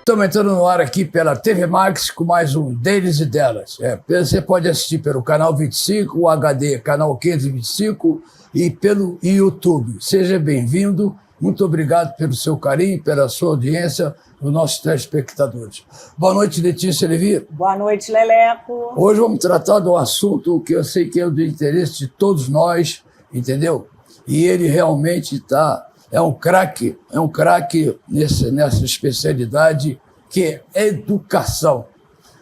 Estamos entrando no ar aqui pela TV Max com mais um Deles e Delas. Você pode assistir pelo canal 25, o HD, canal 525 e pelo YouTube. Seja bem-vindo. Muito obrigado pelo seu carinho, pela sua audiência, os nossos telespectadores. Boa noite, Letícia Levi. Boa noite, Leleco. Hoje vamos tratar de um assunto que eu sei que é do interesse de todos nós, entendeu? E ele realmente é um craque nessa especialidade que é educação.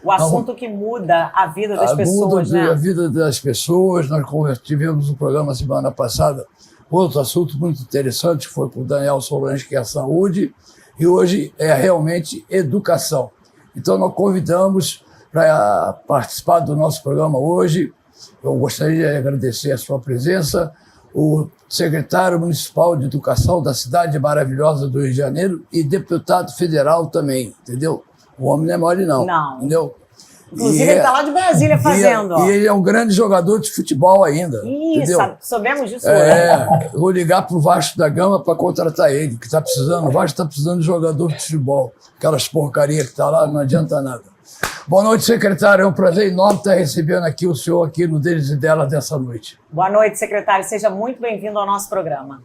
O assunto que muda a vida das pessoas, né? A vida das pessoas. Nós tivemos um programa semana passada, outro assunto muito interessante, que foi com o Daniel Solange, que é a saúde, e hoje é realmente educação. Então nós convidamos para participar do nosso programa hoje. Eu gostaria de agradecer a sua presença, o secretário municipal de educação da cidade maravilhosa do Rio de Janeiro e deputado federal também, entendeu? O homem não é mole não, entendeu? Inclusive ele está lá de Brasília fazendo. E ele é um grande jogador de futebol ainda. Isso, soubemos disso. Eu vou ligar para o Vasco da Gama para contratar ele, que está precisando. O Vasco está precisando de jogador de futebol. Aquelas porcarias que está lá, não adianta nada. Boa noite, secretário. É um prazer enorme estar recebendo aqui o senhor aqui no Deles e Delas dessa noite. Boa noite, secretário. Seja muito bem-vindo ao nosso programa.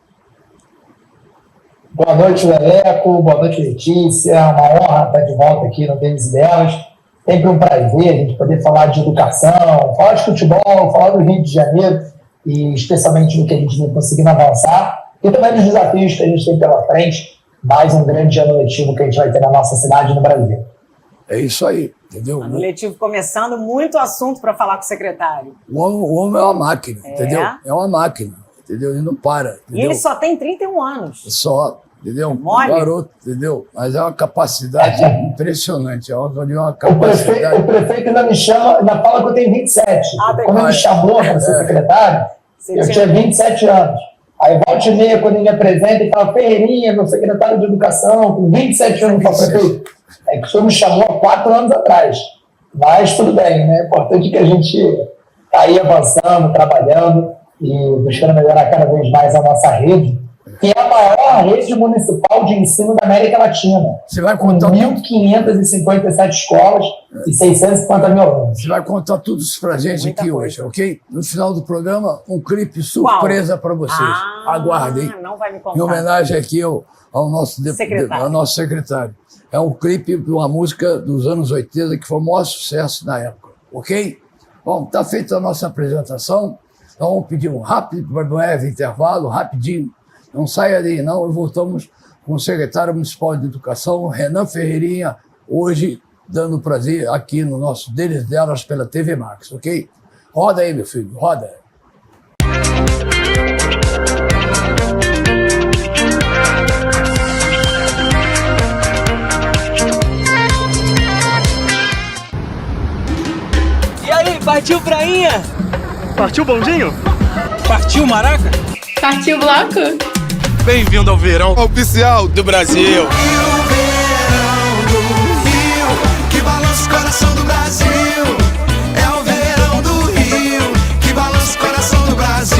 Boa noite, Leleco. Boa noite, Letícia. É uma honra estar de volta aqui no Deles e Delas. Sempre um prazer a gente poder falar de educação, falar de futebol, falar do Rio de Janeiro e especialmente do que a gente vem conseguindo avançar e também dos desafios que a gente tem pela frente. Mais um grande ano letivo que a gente vai ter na nossa cidade e no Brasil. É isso aí, entendeu? Ano letivo começando, muito assunto para falar com o secretário. O homem é uma máquina, entendeu? É uma máquina, entendeu? Ele não para. Entendeu? E ele só tem 31 anos. Só, entendeu? Mole. Um garoto, entendeu? Mas é uma capacidade impressionante. É uma capacidade. O prefeito ainda me chama, ainda fala que eu tenho 27. Quando ele me chamou para ser secretário, eu tinha 27 anos. Aí volta e meia, quando ele me apresenta, ele fala: Ferreirinha, meu secretário de educação, com 27 anos, eu falo: prefeito, é que o senhor me chamou há 4 anos atrás. Mas tudo bem, né? É importante que a gente está aí avançando, trabalhando e buscando melhorar cada vez mais a nossa rede, que é a maior rede municipal de ensino da América Latina. Você vai contar com 1.557 escolas e 650 mil alunos. Você vai contar tudo isso pra gente aqui hoje, ok? No final do programa, um clipe surpresa para vocês. Aguardem. Não vai me contar. Em homenagem aqui ao nosso secretário. É um clipe de uma música dos anos 80 que foi o maior sucesso na época, ok? Bom, está feita a nossa apresentação. Então vamos pedir um breve intervalo, rapidinho. Não saia daí não, e voltamos com o secretário municipal de educação, Renan Ferreirinha, hoje dando prazer aqui no nosso Deles e Delas pela TV Max, ok? Roda aí, meu filho, roda. E aí, partiu prainha? Partiu bondinho? Partiu maraca? Partiu bloco? Bem-vindo ao verão oficial do Brasil. O verão do Rio, que balança o coração do Brasil. É o verão do Rio, que balança o coração do Brasil.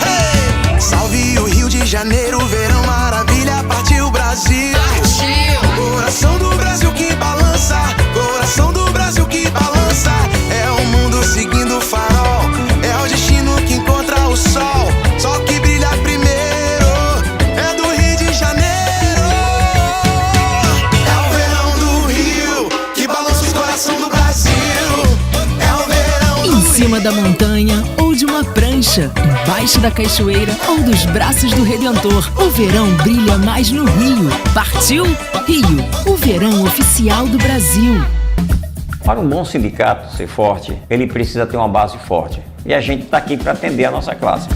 Hey! Salve o Rio de Janeiro, verão maravilha, partiu Brasil. Partiu. Coração do Brasil que balança, coração do Brasil que balança. É o mundo seguindo o farol, é o destino que encontra o sol. Sol que brilha primeiro. Em cima da montanha ou de uma prancha, embaixo da cachoeira ou dos braços do Redentor, o verão brilha mais no Rio. Partiu Rio, o verão oficial do Brasil. Para um bom sindicato ser forte, ele precisa ter uma base forte. E a gente está aqui para atender a nossa classe.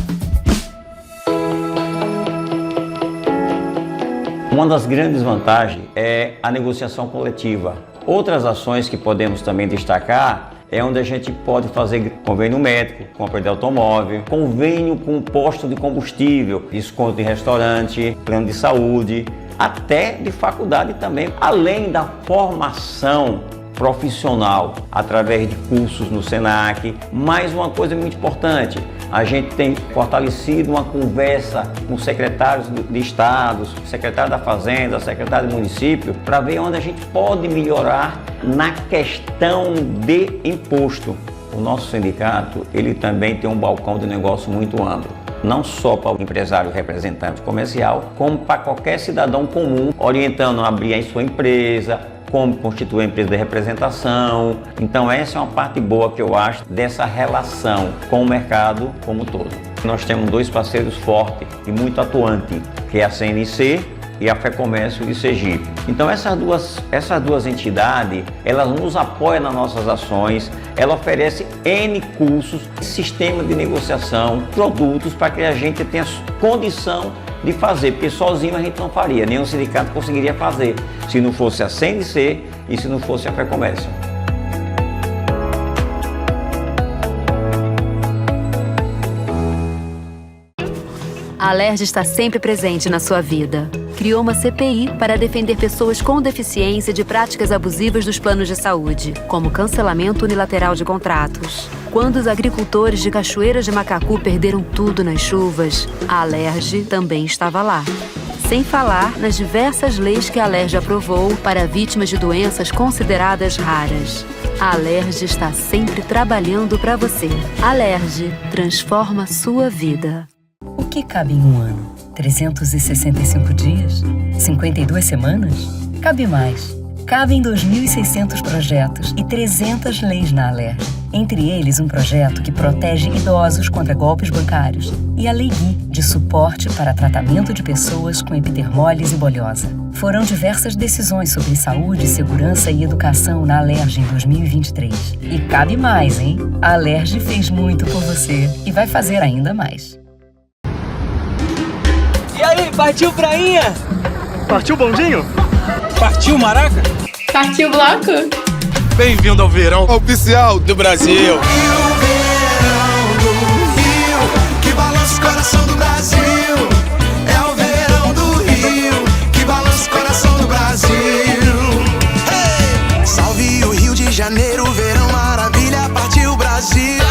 Uma das grandes vantagens é a negociação coletiva. Outras ações que podemos também destacar é onde a gente pode fazer convênio médico, compra de automóvel, convênio com posto de combustível, desconto de restaurante, plano de saúde, até de faculdade também, além da formação profissional através de cursos no Senac. Mais uma coisa muito importante, A gente tem fortalecido uma conversa com secretários de estados, secretário da Fazenda, secretário do município, para ver onde a gente pode melhorar na questão de imposto. O nosso sindicato, ele também tem um balcão de negócio muito amplo. Não só para o empresário representante comercial, como para qualquer cidadão comum, orientando a abrir a sua empresa, como constituir a empresa de representação. Então essa é uma parte boa que eu acho dessa relação com o mercado como um todo. Nós temos 2 parceiros fortes e muito atuantes, que é a CNC e a FEComércio de Sergipe. Então essas duas entidades, elas nos apoiam nas nossas ações, ela oferece N cursos, sistema de negociação, produtos para que a gente tenha condição de fazer, porque sozinho a gente não faria, nenhum sindicato conseguiria fazer, se não fosse a CNC e se não fosse a FEComércio. A Alerj está sempre presente na sua vida. Criou uma CPI para defender pessoas com deficiência de práticas abusivas dos planos de saúde, como cancelamento unilateral de contratos. Quando os agricultores de Cachoeira de Macacu perderam tudo nas chuvas, a Alerj também estava lá. Sem falar nas diversas leis que a Alerj aprovou para vítimas de doenças consideradas raras. A Alerj está sempre trabalhando para você. Alerj transforma sua vida. O que cabe em um ano? 365 dias? 52 semanas? Cabe mais. Cabem 2.600 projetos e 300 leis na Alerj. Entre eles, um projeto que protege idosos contra golpes bancários e a Lei Gui, de suporte para tratamento de pessoas com epidermólise bolhosa. Foram diversas decisões sobre saúde, segurança e educação na Alerj em 2023. E cabe mais, hein? A Alerj fez muito por você e vai fazer ainda mais. E aí, partiu prainha? Partiu bondinho? Partiu maraca? Partiu bloco? Bem-vindo ao verão oficial do Brasil. Que balança o coração do Brasil. É o verão do Rio, que balança o coração do Brasil. Hey! Salve o Rio de Janeiro, verão maravilha, partiu Brasil.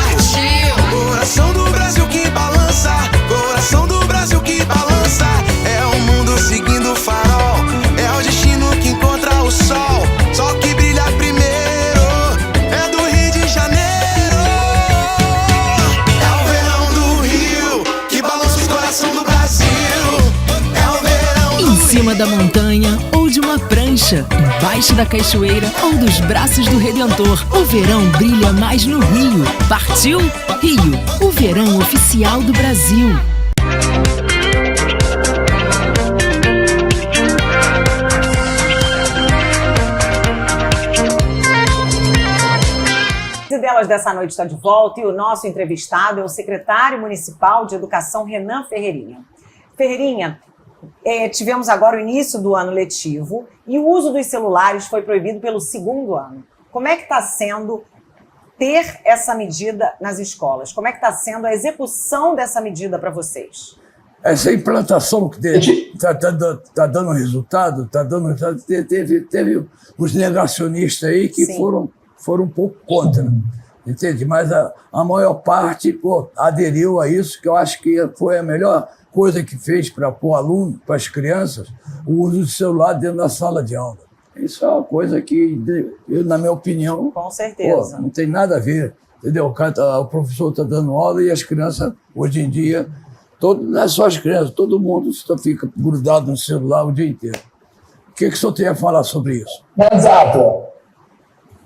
Coração do Brasil que balança, coração do Brasil que balança. É o mundo seguindo o farol, é o destino que encontra o sol. Sol que brilha primeiro, é do Rio de Janeiro. É o verão do Rio, que balança o coração do Brasil. É o verão do Rio. Em cima da montanha ou de uma prancha, embaixo da cachoeira ou dos braços do Redentor, o verão brilha mais no Rio. Partiu Rio, o verão oficial do Brasil. Delas dessa noite está de volta e o nosso entrevistado é o secretário municipal de Educação, Renan Ferreirinha. Ferreirinha, tivemos agora o início do ano letivo e o uso dos celulares foi proibido pelo 2º ano. Como é que está sendo ter essa medida nas escolas? Como é que está sendo a execução dessa medida para vocês? Essa implantação que está dando resultado, teve os negacionistas aí que foram um pouco contra, entende? Mas a maior parte aderiu a isso, que eu acho que foi a melhor coisa que fez para o aluno, para as crianças, o uso do celular dentro da sala de aula. Isso é uma coisa que, na minha opinião, com certeza, não tem nada a ver, entendeu? O professor está dando aula e as crianças, hoje em dia, não é só as crianças, todo mundo fica grudado no celular o dia inteiro. O que o senhor tem a falar sobre isso? Exato.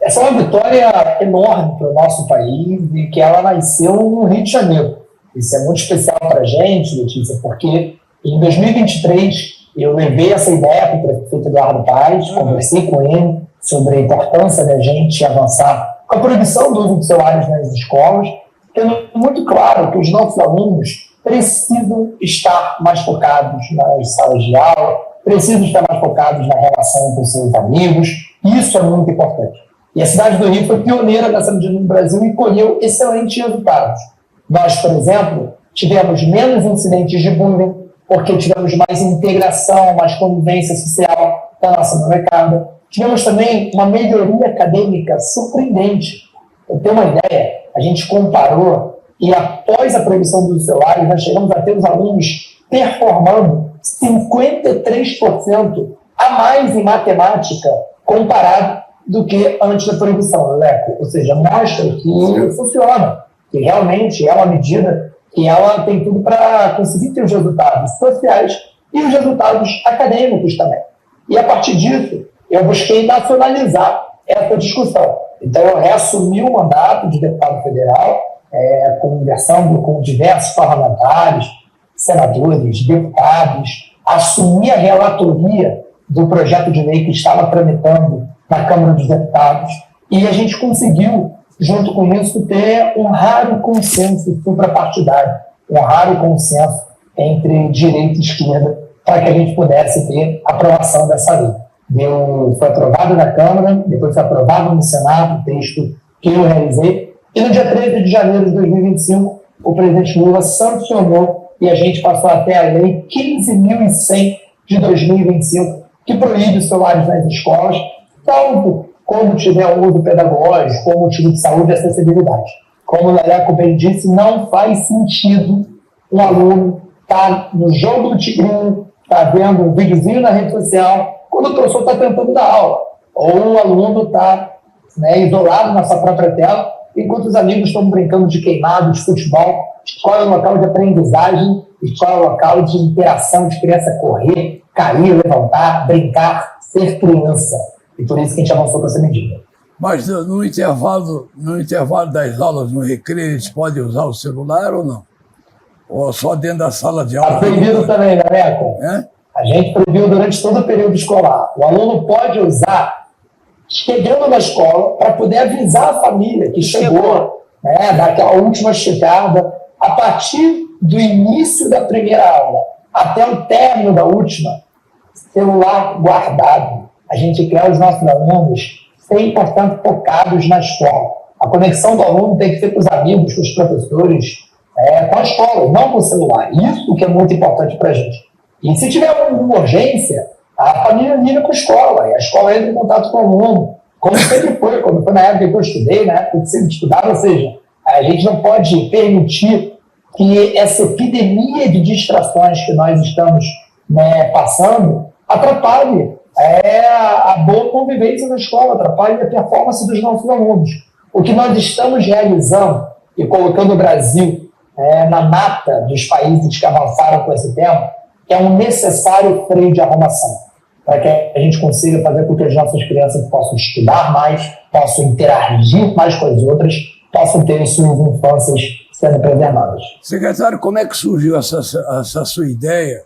Essa é uma vitória enorme para o nosso país e que ela nasceu no Rio de Janeiro. Isso é muito especial para a gente, Letícia, porque em 2023 eu levei essa ideia para o prefeito Eduardo Paes, conversei com ele sobre a importância da gente avançar com a proibição do uso de celulares nas escolas, tendo muito claro que os nossos alunos precisam estar mais focados nas salas de aula, precisam estar mais focados na relação com seus amigos, e isso é muito importante. E a cidade do Rio foi pioneira nessa medida no Brasil e colheu excelentes resultados. Nós, por exemplo, tivemos menos incidentes de bullying, porque tivemos mais integração, mais convivência social da nossa molecada. Tivemos também uma melhoria acadêmica surpreendente. Para ter uma ideia, a gente comparou e após a proibição dos celulares, nós chegamos a ter os alunos performando 53% a mais em matemática comparado do que antes da proibição, Leco. Ou seja, mostra que funciona, que realmente é uma medida que ela tem tudo para conseguir ter os resultados sociais e os resultados acadêmicos também. E a partir disso, eu busquei nacionalizar essa discussão. Então, eu reassumi o mandato de deputado federal, conversando com diversos parlamentares, senadores, deputados, assumi a relatoria do projeto de lei que estava tramitando na Câmara dos Deputados, e a gente conseguiu, junto com isso, ter um raro consenso suprapartidário, um raro consenso entre direita e esquerda, para que a gente pudesse ter aprovação dessa lei. Foi aprovado na Câmara, depois foi aprovado no Senado, o texto que eu realizei, e no dia 13 de janeiro de 2025, o presidente Lula sancionou e a gente passou até a Lei 15.100 de 2025, que proíbe os celulares nas escolas, tanto como tiver um uso pedagógico, como motivo de saúde e acessibilidade. Como o Leleco bem disse, não faz sentido um aluno estar no jogo do tigrinho, estar vendo um videozinho na rede social, quando o professor está tentando dar aula. Ou um aluno está isolado na sua própria tela, enquanto os amigos estão brincando de queimado, de futebol. Escola é um local de aprendizagem, escola é um local de interação, de criança correr, cair, levantar, brincar, ser criança. E por isso que a gente avançou com essa medida. Mas no intervalo das aulas, no recreio, eles podem usar o celular ou não? Ou só dentro da sala de aula? Está proibido também, né, Leco? A gente proibiu durante todo o período escolar. O aluno pode usar chegando na escola para poder avisar a família que chegou, daquela última chegada. A partir do início da primeira aula até o término da última, celular guardado. A gente quer os nossos alunos 100% focados na escola. A conexão do aluno tem que ser com os amigos, com os professores, com a escola, não com o celular. Isso que é muito importante para a gente. E se tiver uma urgência, a família liga com a escola, e a escola entra em contato com o aluno, como sempre foi, como foi na época que eu estudei, na época que sempre estudava. Ou seja, a gente não pode permitir que essa epidemia de distrações que nós estamos passando atrapalhe a boa convivência na escola, atrapalhe a performance dos nossos alunos. O que nós estamos realizando e colocando o Brasil na mata dos países que avançaram com esse tema é um necessário freio de arrumação, para que a gente consiga fazer com que as nossas crianças possam estudar mais, possam interagir mais com as outras, possam ter suas infâncias sendo preservadas. Secretário, como é que surgiu essa sua ideia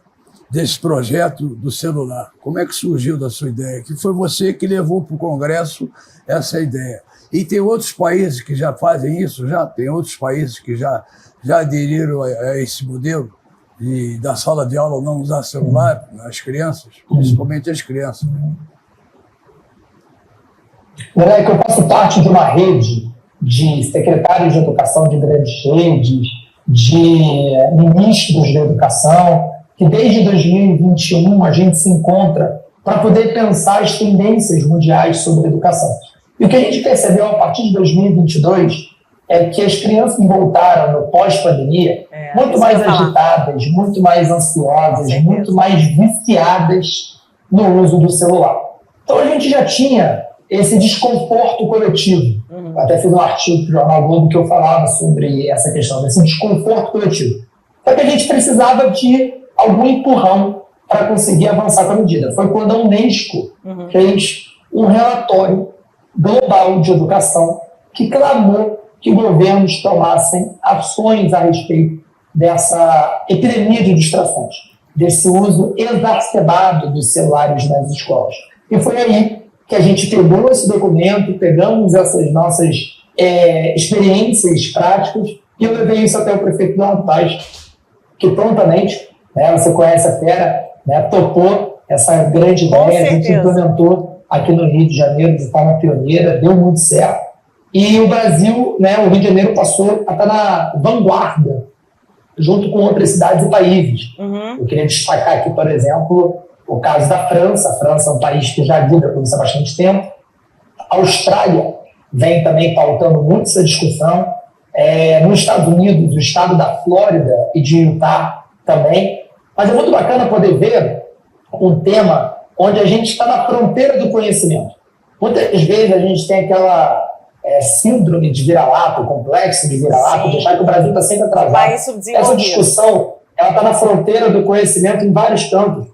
desse projeto do celular? Como é que surgiu da sua ideia? Que foi você que levou para o Congresso essa ideia. E tem outros países que já fazem isso? Tem outros países que já aderiram a esse modelo da sala de aula não usar celular nas crianças, principalmente as crianças. É que eu faço parte de uma rede de secretários de educação de grandes redes, de ministros de educação, que desde 2021 a gente se encontra para poder pensar as tendências mundiais sobre a educação. E o que a gente percebeu a partir de 2022 é que as crianças voltaram no pós-pandemia muito mais agitadas, muito mais ansiosas, muito mais viciadas no uso do celular. Então a gente já tinha esse desconforto coletivo. Eu até fiz um artigo para o Jornal Globo que eu falava sobre essa questão, desse desconforto coletivo. Só que a gente precisava de algum empurrão para conseguir avançar com a medida. Foi quando a Unesco fez um relatório global de educação que clamou que governos tomassem ações a respeito dessa epidemia de distrações, desse uso exacerbado dos celulares nas escolas. E foi aí que a gente pegou esse documento, pegamos essas nossas experiências práticas e eu levei isso até o prefeito da Paz, que prontamente, você conhece a fera, topou essa grande ideia, a gente implementou aqui no Rio de Janeiro de forma pioneira, deu muito certo. E o Brasil, o Rio de Janeiro passou a estar na vanguarda, junto com outras cidades e países. Eu queria destacar aqui, por exemplo, o caso da França. A França é um país que já lida com isso há bastante tempo. A Austrália vem também pautando muito essa discussão. nos Estados Unidos, o estado da Flórida e de Utah também. Mas é muito bacana poder ver um tema onde a gente está na fronteira do conhecimento. Muitas vezes a gente tem aquela síndrome de vira-lata, o complexo de vira-lata, de achar que o Brasil está sempre atrasado. Essa discussão está na fronteira do conhecimento em vários campos.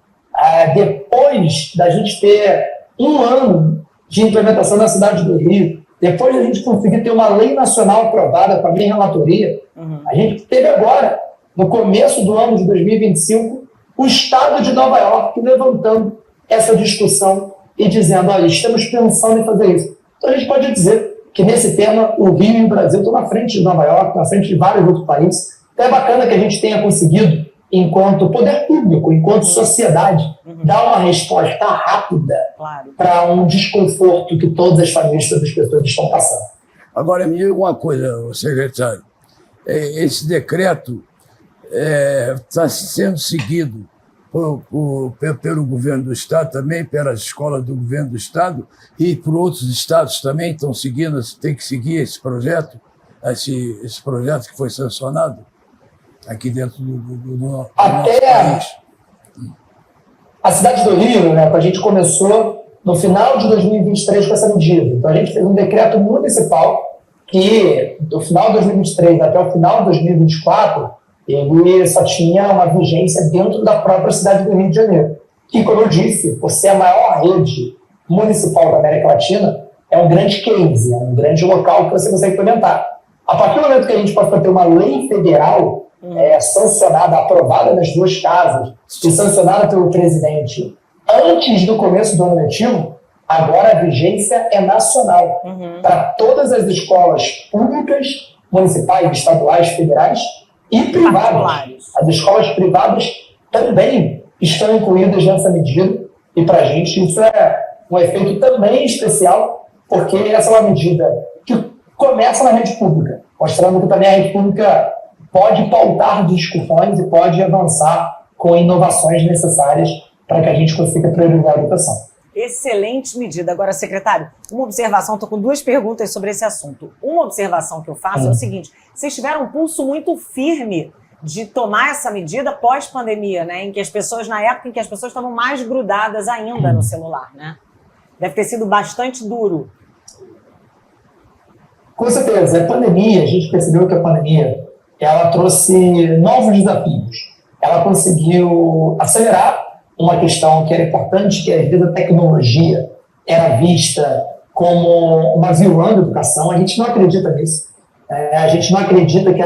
Depois da gente ter 1 ano de implementação na cidade do Rio, depois da gente conseguir ter uma lei nacional aprovada com a minha relatoria, a gente teve agora, no começo do ano de 2025, o estado de Nova York levantando essa discussão e dizendo, olha, estamos pensando em fazer isso. Então a gente pode dizer que nesse tema o Rio e o Brasil estão na frente de Nova York, na frente de vários outros países. Então é bacana que a gente tenha conseguido, enquanto poder público, enquanto sociedade, dar uma resposta rápida para um desconforto que todas as famílias, todas as pessoas estão passando. Agora, me diga uma coisa, secretário. Esse decreto está sendo seguido pelo governo do Estado também, pelas escolas do governo do Estado, e por outros estados também estão seguindo, tem que seguir esse projeto, esse projeto que foi sancionado aqui dentro do nosso país. A cidade do Rio, né, a gente começou no final de 2023 com essa medida. Então a gente fez um decreto municipal que, do final de 2023 até o final de 2024, ele só tinha uma vigência dentro da própria cidade do Rio de Janeiro. Que, como eu disse, por ser a maior rede municipal da América Latina, é um grande case, é um grande local que você consegue implementar. A partir do momento que a gente pode ter uma lei federal sancionada, aprovada nas 2 casas e sancionada pelo presidente antes do começo do ano letivo, agora a vigência é nacional para todas as escolas públicas, municipais, estaduais, federais e privadas. As escolas privadas também estão incluídas nessa medida e para a gente isso é um efeito também especial, porque essa é uma medida que começa na rede pública, mostrando que também a rede pública pode pautar discussões e pode avançar com inovações necessárias para que a gente consiga priorizar a educação. Excelente medida. Agora, secretário, uma observação, estou com 2 perguntas sobre esse assunto. Uma observação que eu faço é o seguinte, vocês tiveram um pulso muito firme de tomar essa medida pós-pandemia, né? Em que as pessoas, na época em que as pessoas estavam mais grudadas ainda no celular, né? Deve ter sido bastante duro. Com certeza. A pandemia, a gente percebeu que a pandemia ela trouxe novos desafios. Ela conseguiu acelerar uma questão que era importante, que é a tecnologia era vista como uma vilã da educação. A gente não acredita nisso. A gente não acredita que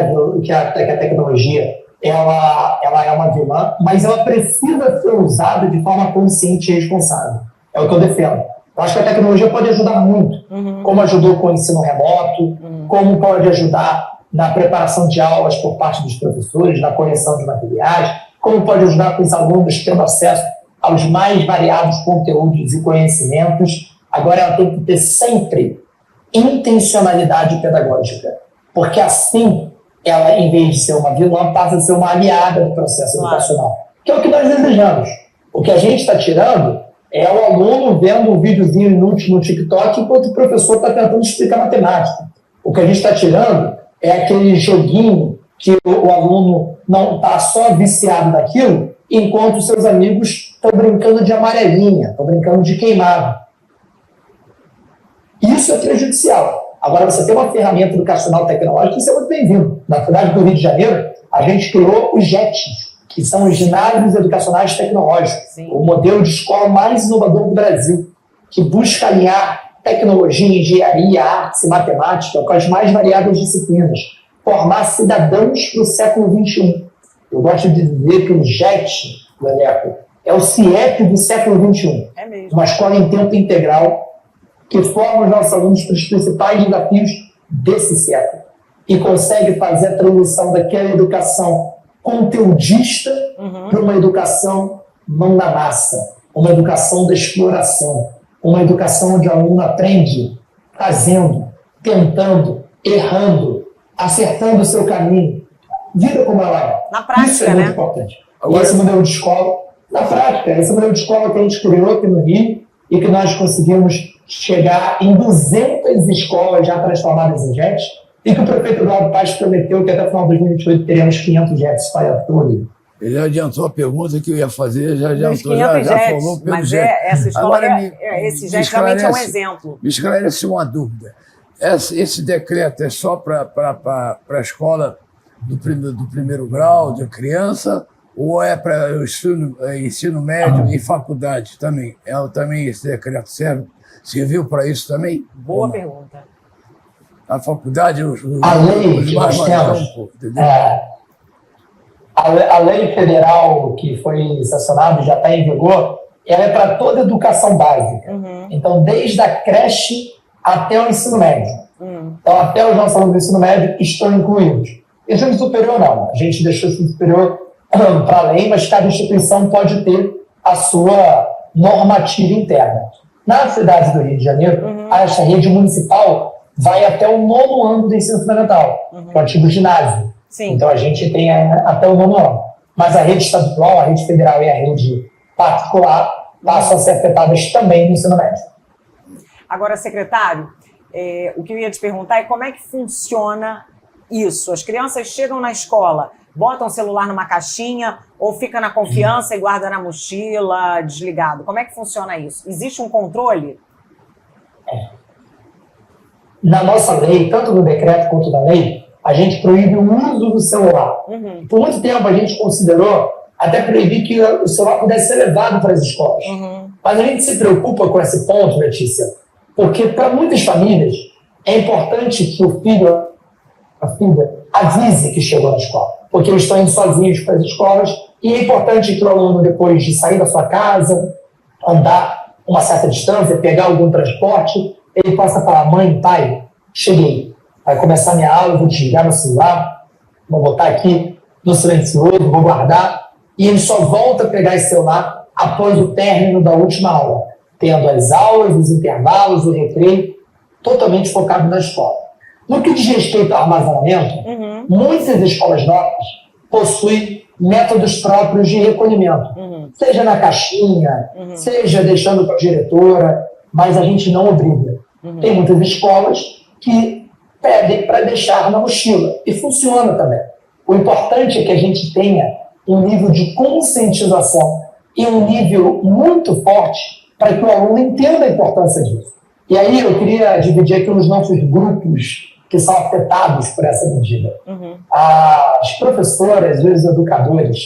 a tecnologia ela é uma vilã, mas ela precisa ser usada de forma consciente e responsável. É o que eu defendo. Eu acho que a tecnologia pode ajudar muito, como ajudou com o ensino remoto, como pode ajudar na preparação de aulas por parte dos professores, na correção de materiais, como pode ajudar com os alunos tendo acesso aos mais variados conteúdos e conhecimentos. Agora ela tem que ter sempre intencionalidade pedagógica, porque assim ela, em vez de ser uma vilã, passa a ser uma aliada do processo educacional, que é o que nós desejamos. O que a gente está tirando é o aluno vendo um videozinho inútil no TikTok enquanto o professor está tentando explicar matemática. O que a gente está tirando é aquele joguinho que o aluno não está só viciado naquilo, enquanto os seus amigos estão brincando de amarelinha, estão brincando de queimado. Isso é prejudicial. Agora, você tem uma ferramenta educacional tecnológica, isso é muito bem-vindo. Na cidade do Rio de Janeiro, a gente criou os JETs, que são os Ginásios Educacionais Tecnológicos, o modelo de escola mais inovador do Brasil, que busca alinhar tecnologia, engenharia, artes e matemática com as mais variadas disciplinas, formar cidadãos para o século XXI. Eu gosto de dizer que o JET, Leleco, é o CIEP do século XXI. É mesmo. Uma escola em tempo integral que forma os nossos alunos para os principais desafios desse século e consegue fazer a transição daquela educação conteudista para uma educação mão na massa, uma educação da exploração, uma educação onde o aluno aprende fazendo, tentando, errando, acertando o seu caminho. Vida como ela é. Na prática, isso é muito importante. Agora, esse modelo de escola, na prática, esse modelo de escola que a gente criou aqui no Rio e que nós conseguimos chegar em 200 escolas já transformadas em JET, e que o prefeito Eduardo Paes prometeu que até o final de 2028 teremos 500 jets para todo o Rio. Ele já adiantou a pergunta que eu ia fazer, já adiantou, já falou pelo mas jet. Essa escola, Agora, esse jet realmente é um exemplo. Me esclarece uma dúvida. Esse decreto é só para a escola do primeiro grau, de criança, ou é para o ensino médio e faculdade também? Também esse decreto serviu para isso também? Boa pergunta. A faculdade, a lei que nós temos, a lei federal que foi sancionada e já está em vigor, ela é para toda a educação básica. Então, desde a creche até o ensino médio. Então, até os nossos alunos do ensino médio estão incluídos. Ensino superior, não. A gente deixou o ensino superior para a lei, mas cada instituição pode ter a sua normativa interna. Na cidade do Rio de Janeiro, essa rede municipal vai até o 9º ano do ensino fundamental, que é o antigo ginásio. Sim. Então, a gente tem até o 9º ano. Mas a rede estadual, a rede federal e a rede particular passam a ser afetadas também no ensino médio. Agora, secretário, o que eu ia te perguntar é como é que funciona isso? As crianças chegam na escola, botam o celular numa caixinha ou fica na confiança e guarda na mochila, desligado? Como é que funciona isso? Existe um controle? Na nossa lei, tanto no decreto quanto na lei, a gente proíbe o uso do celular. Por muito tempo a gente considerou até proibir que o celular pudesse ser levado para as escolas. Mas a gente se preocupa com esse ponto, Letícia, porque para muitas famílias é importante que o filho, a filha, avise que chegou na escola, porque eles estão indo sozinhos para as escolas e é importante que o aluno, depois de sair da sua casa, andar uma certa distância, pegar algum transporte, ele possa falar: mãe, pai, cheguei, vai começar minha aula, vou desligar meu celular, vou botar aqui no silencioso, vou guardar, e ele só volta a pegar esse celular após o término da última aula, tendo as aulas, os intervalos, o recreio, totalmente focado na escola. No que diz respeito ao armazenamento, muitas escolas novas possuem métodos próprios de recolhimento, seja na caixinha, seja deixando com a diretora, mas a gente não obriga. Tem muitas escolas que pedem para deixar na mochila, e funciona também. O importante é que a gente tenha um nível de conscientização e um nível muito forte para que o aluno entenda a importância disso. E aí eu queria dividir aqui os nossos grupos que são afetados por essa medida. As professoras e os educadores,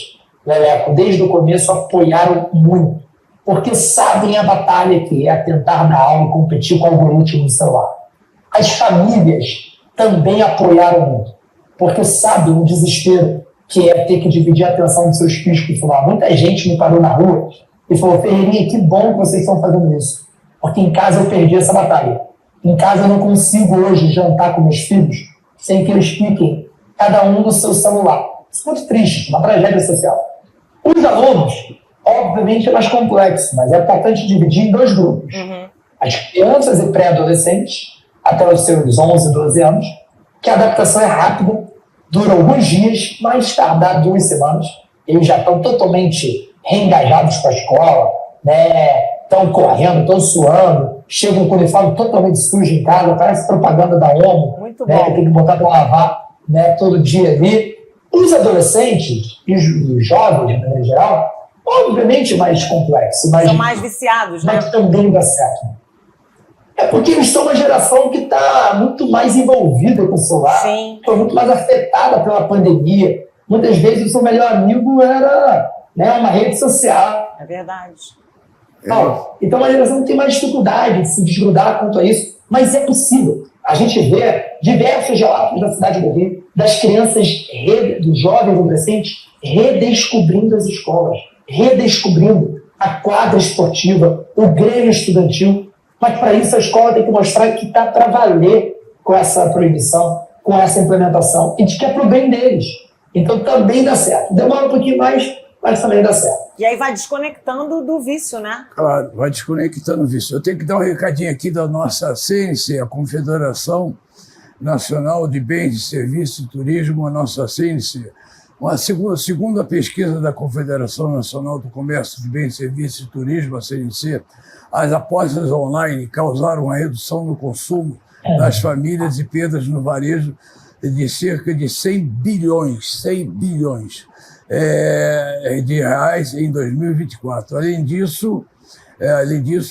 Leleco, desde o começo apoiaram muito, porque sabem a batalha que é tentar dar aula e competir com o algoritmo do celular. As famílias também apoiaram muito, porque sabem o desespero que é ter que dividir a atenção dos seus filhos com o celular. Muita gente me parou na rua e falou: Ferreirinha, que bom que vocês estão fazendo isso, porque em casa eu perdi essa batalha. Em casa eu não consigo hoje jantar com meus filhos sem que eles fiquem cada um no seu celular. Isso é muito triste, uma tragédia social. Os alunos, obviamente, é mais complexo, mas é importante dividir em dois grupos. As crianças e pré-adolescentes, até os seus 11, 12 anos, que a adaptação é rápida, dura alguns dias, mais tardar 2 semanas, eles já estão totalmente reengajados com a escola, né? Estão correndo, estão suando, chegam com o uniforme totalmente sujo em casa, parece propaganda da ONU, né, que tem que botar para lavar, né, todo dia ali. Os adolescentes e os jovens, de maneira geral, obviamente mais complexo. São mais viciados, né? Mas também dá certo. É porque eles são uma geração que está muito mais envolvida com o celular, foi muito mais afetada pela pandemia. Muitas vezes o seu melhor amigo era, né, uma rede social. É verdade. Então a geração tem mais dificuldade de se desgrudar quanto a isso, mas é possível. A gente vê diversos relatos da cidade do Rio, das crianças, dos jovens adolescentes, redescobrindo as escolas, redescobrindo a quadra esportiva, o grêmio estudantil, mas para isso a escola tem que mostrar que está para valer com essa proibição, com essa implementação, e de que é para o bem deles. Então também dá certo. Demora um pouquinho mais, mas também dá certo. E aí vai desconectando do vício, né? Claro, vai desconectando do vício. Eu tenho que dar um recadinho aqui da nossa CNC, a Confederação Nacional de Bens, de Serviços e Turismo, a nossa CNC. Segundo a pesquisa da Confederação Nacional do Comércio de Bens, Serviços e Turismo, a CNC, as apostas online causaram uma redução no consumo das famílias e perdas no varejo de cerca de 100 bilhões de reais em 2024. Além disso,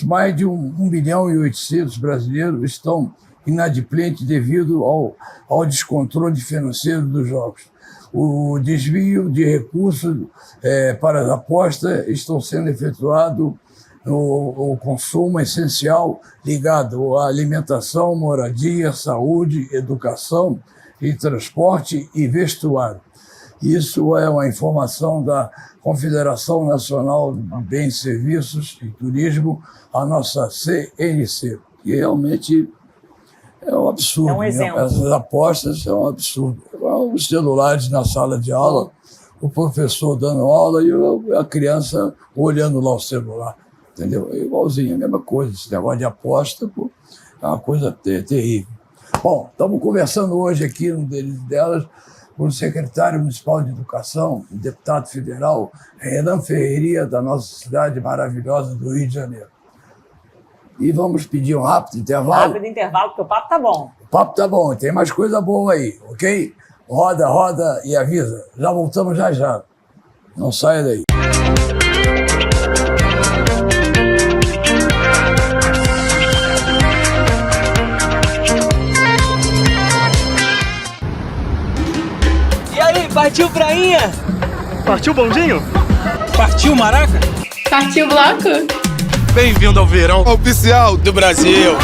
mais de 1 bilhão e 800 brasileiros estão inadimplentes devido ao descontrole financeiro dos jogos. O desvio de recursos para as apostas estão sendo efetuado no consumo essencial ligado à alimentação, moradia, saúde, educação e transporte e vestuário. Isso é uma informação da Confederação Nacional de Bens, Serviços e Turismo, a nossa CNC, que realmente é um absurdo. É um exemplo. Essas apostas são um absurdo. Os celulares na sala de aula, o professor dando aula e a criança olhando lá o celular. Entendeu? É igualzinho, a mesma coisa. Esse negócio de aposta, pô, é uma coisa terrível. Bom, estamos conversando hoje aqui, um delas, com o secretário municipal de Educação, o deputado federal Renan Ferreirinha, da nossa cidade maravilhosa do Rio de Janeiro. E vamos pedir um rápido intervalo. Rápido intervalo, porque o papo tá bom. O papo tá bom, tem mais coisa boa aí, ok? Roda e avisa. Já voltamos já. Não saia daí. E aí, partiu prainha? Partiu bondinho? Partiu maraca? Partiu bloco? Bem-vindo ao verão oficial do Brasil. E o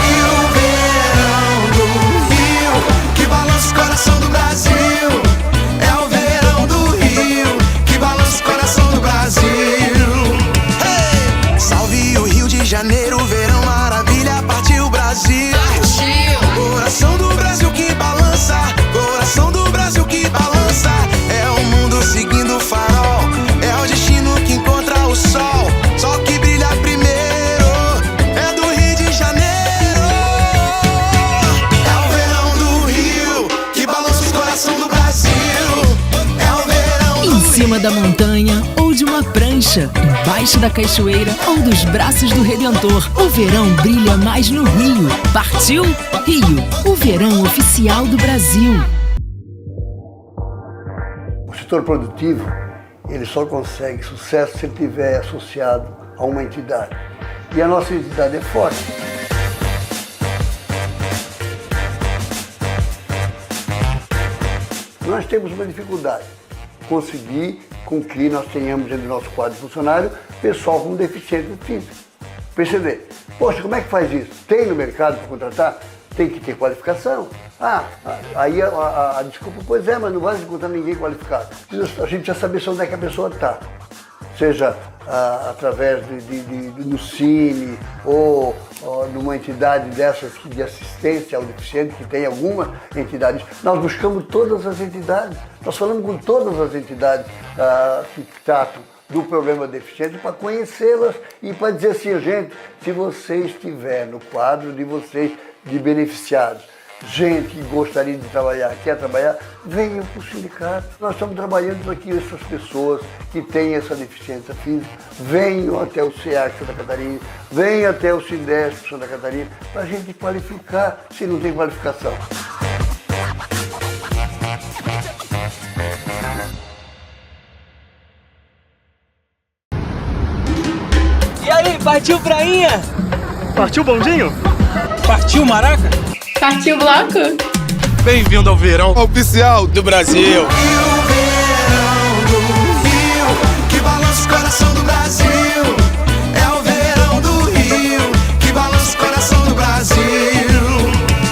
verão do Rio, que balança o coração do Brasil. É o verão do Rio, que balança o coração do Brasil. Hey! Salve o Rio de Janeiro, verão maravilha, partiu Brasil. Partiu! Coração do Brasil que balança, coração do Brasil que balança. É o mundo seguindo o farol, é o destino que encontra o sol. Sol que brilha primeiro. Em cima da montanha ou de uma prancha, embaixo da cachoeira ou dos braços do Redentor, o verão brilha mais no Rio. Partiu Rio, o verão oficial do Brasil. O setor produtivo, ele só consegue sucesso se ele estiver associado a uma entidade. E a nossa entidade é forte. Nós temos uma dificuldade, conseguir com que nós tenhamos dentro do nosso quadro de funcionário pessoal com deficiência física. Perceber, poxa, como é que faz isso? Tem no mercado para contratar? Tem que ter qualificação. Aí a desculpa, pois é, mas não vai encontrar ninguém qualificado. A gente precisa saber onde é que a pessoa está. Seja através do Cine ou numa entidade dessas de assistência ao deficiente, que tem alguma entidade. Nós buscamos todas as entidades, nós falamos com todas as entidades que tratam do problema deficiente para conhecê-las e para dizer assim, gente, se você estiver no quadro de vocês, de beneficiados, gente que gostaria de trabalhar, quer trabalhar, venham para o sindicato. Nós estamos trabalhando para que essas pessoas que têm essa deficiência física venham até o SEAC Santa Catarina, venham até o Sindesp Santa Catarina, para a gente qualificar se não tem qualificação. E aí, partiu prainha? Partiu bondinho? Partiu maraca? Partiu bloco? Bem-vindo ao verão oficial do Brasil. E o verão do Rio, que balança o coração do Brasil. É o verão do Rio, que balança o coração do Brasil.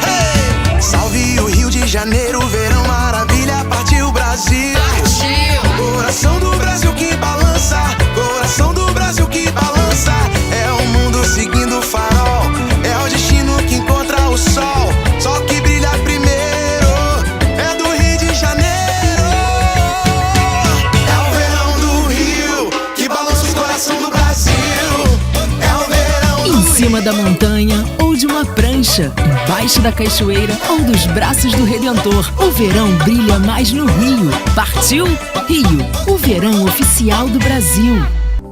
Hey! Salve o Rio de Janeiro, verão maravilha, partiu Brasil. Partiu! Coração do Brasil que balança, coração do Brasil que balança. É o mundo seguindo o farol, é o destino que encontra o sol. Sol que brilha primeiro, é do Rio de Janeiro. É o verão do Rio, que balança o coração do Brasil. É o verão do Em cima da montanha ou de uma prancha, embaixo da cachoeira ou dos braços do Redentor, o verão brilha mais no Rio. Partiu Rio, o verão oficial do Brasil.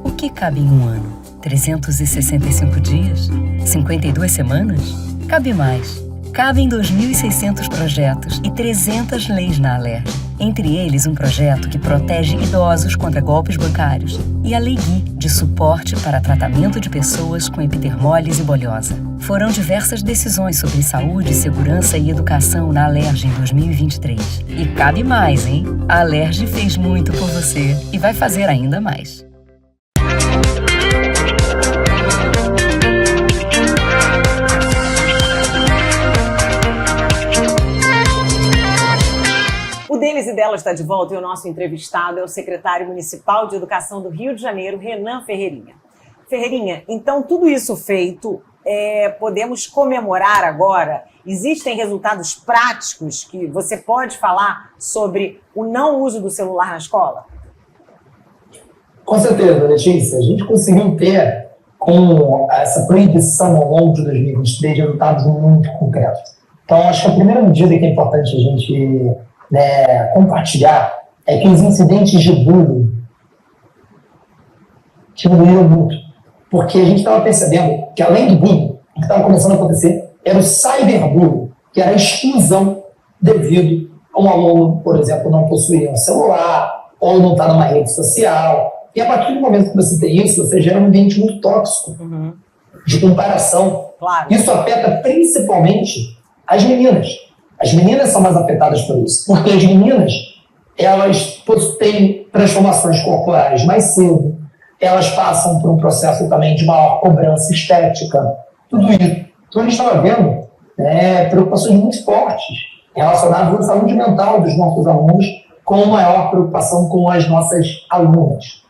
O que cabe em um ano? 365 dias? 52 semanas? Cabe mais. Cabem 2.600 projetos e 300 leis na Alerj. Entre eles, um projeto que protege idosos contra golpes bancários e a Lei Gui, de suporte para tratamento de pessoas com epidermólise bolhosa. Foram diversas decisões sobre saúde, segurança e educação na Alerj em 2023. E cabe mais, hein? A Alerj fez muito por você e vai fazer ainda mais. O Deles e Delas está de volta e o nosso entrevistado é o secretário municipal de Educação do Rio de Janeiro, Renan Ferreirinha. Ferreirinha, então tudo isso feito, podemos comemorar agora? Existem resultados práticos que você pode falar sobre o não uso do celular na escola? Com certeza, Letícia. A gente conseguiu ter, com essa proibição ao longo de 2023, resultados muito concretos. Então, acho que a primeira medida que é importante a gente compartilhar é que os incidentes de bullying diminuíram muito. Porque a gente estava percebendo que, além do bullying, o que estava começando a acontecer era o cyberbullying, que era a exclusão devido a um aluno, por exemplo, não possuir um celular ou não estar numa rede social. E a partir do momento que você tem isso, você gera um ambiente muito tóxico de comparação. Claro. Isso afeta principalmente as meninas. As meninas são mais afetadas por isso, porque as meninas, elas têm transformações corporais mais cedo, elas passam por um processo também de maior cobrança estética, tudo isso. Então a gente estava vendo preocupações muito fortes relacionadas à saúde mental dos nossos alunos, com maior preocupação com as nossas alunas.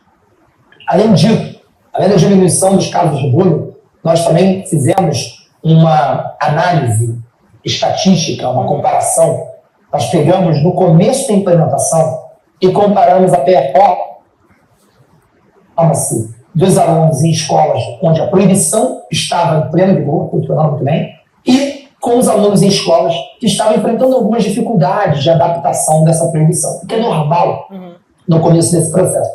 Além disso, além da diminuição dos casos de bullying, nós também fizemos uma análise estatística, uma comparação. Nós pegamos no começo da implementação e comparamos a performance dos alunos em escolas onde a proibição estava em pleno vigor, funcionando muito bem, e com os alunos em escolas que estavam enfrentando algumas dificuldades de adaptação dessa proibição, o que é normal no começo desse processo.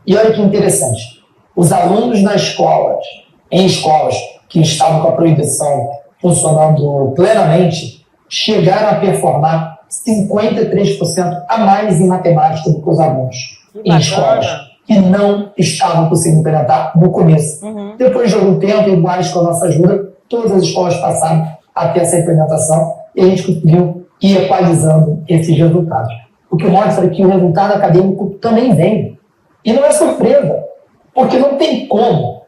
E olha que interessante, os alunos em escolas que estavam com a proibição funcionando plenamente, chegaram a performar 53% a mais em matemática do que os alunos em escolas que não estavam conseguindo implementar no começo. Depois de algum tempo, e mais com a nossa ajuda, todas as escolas passaram a ter essa implementação e a gente conseguiu ir equalizando esses resultados. O que mostra que o resultado acadêmico também vem. E não é surpresa, porque não tem como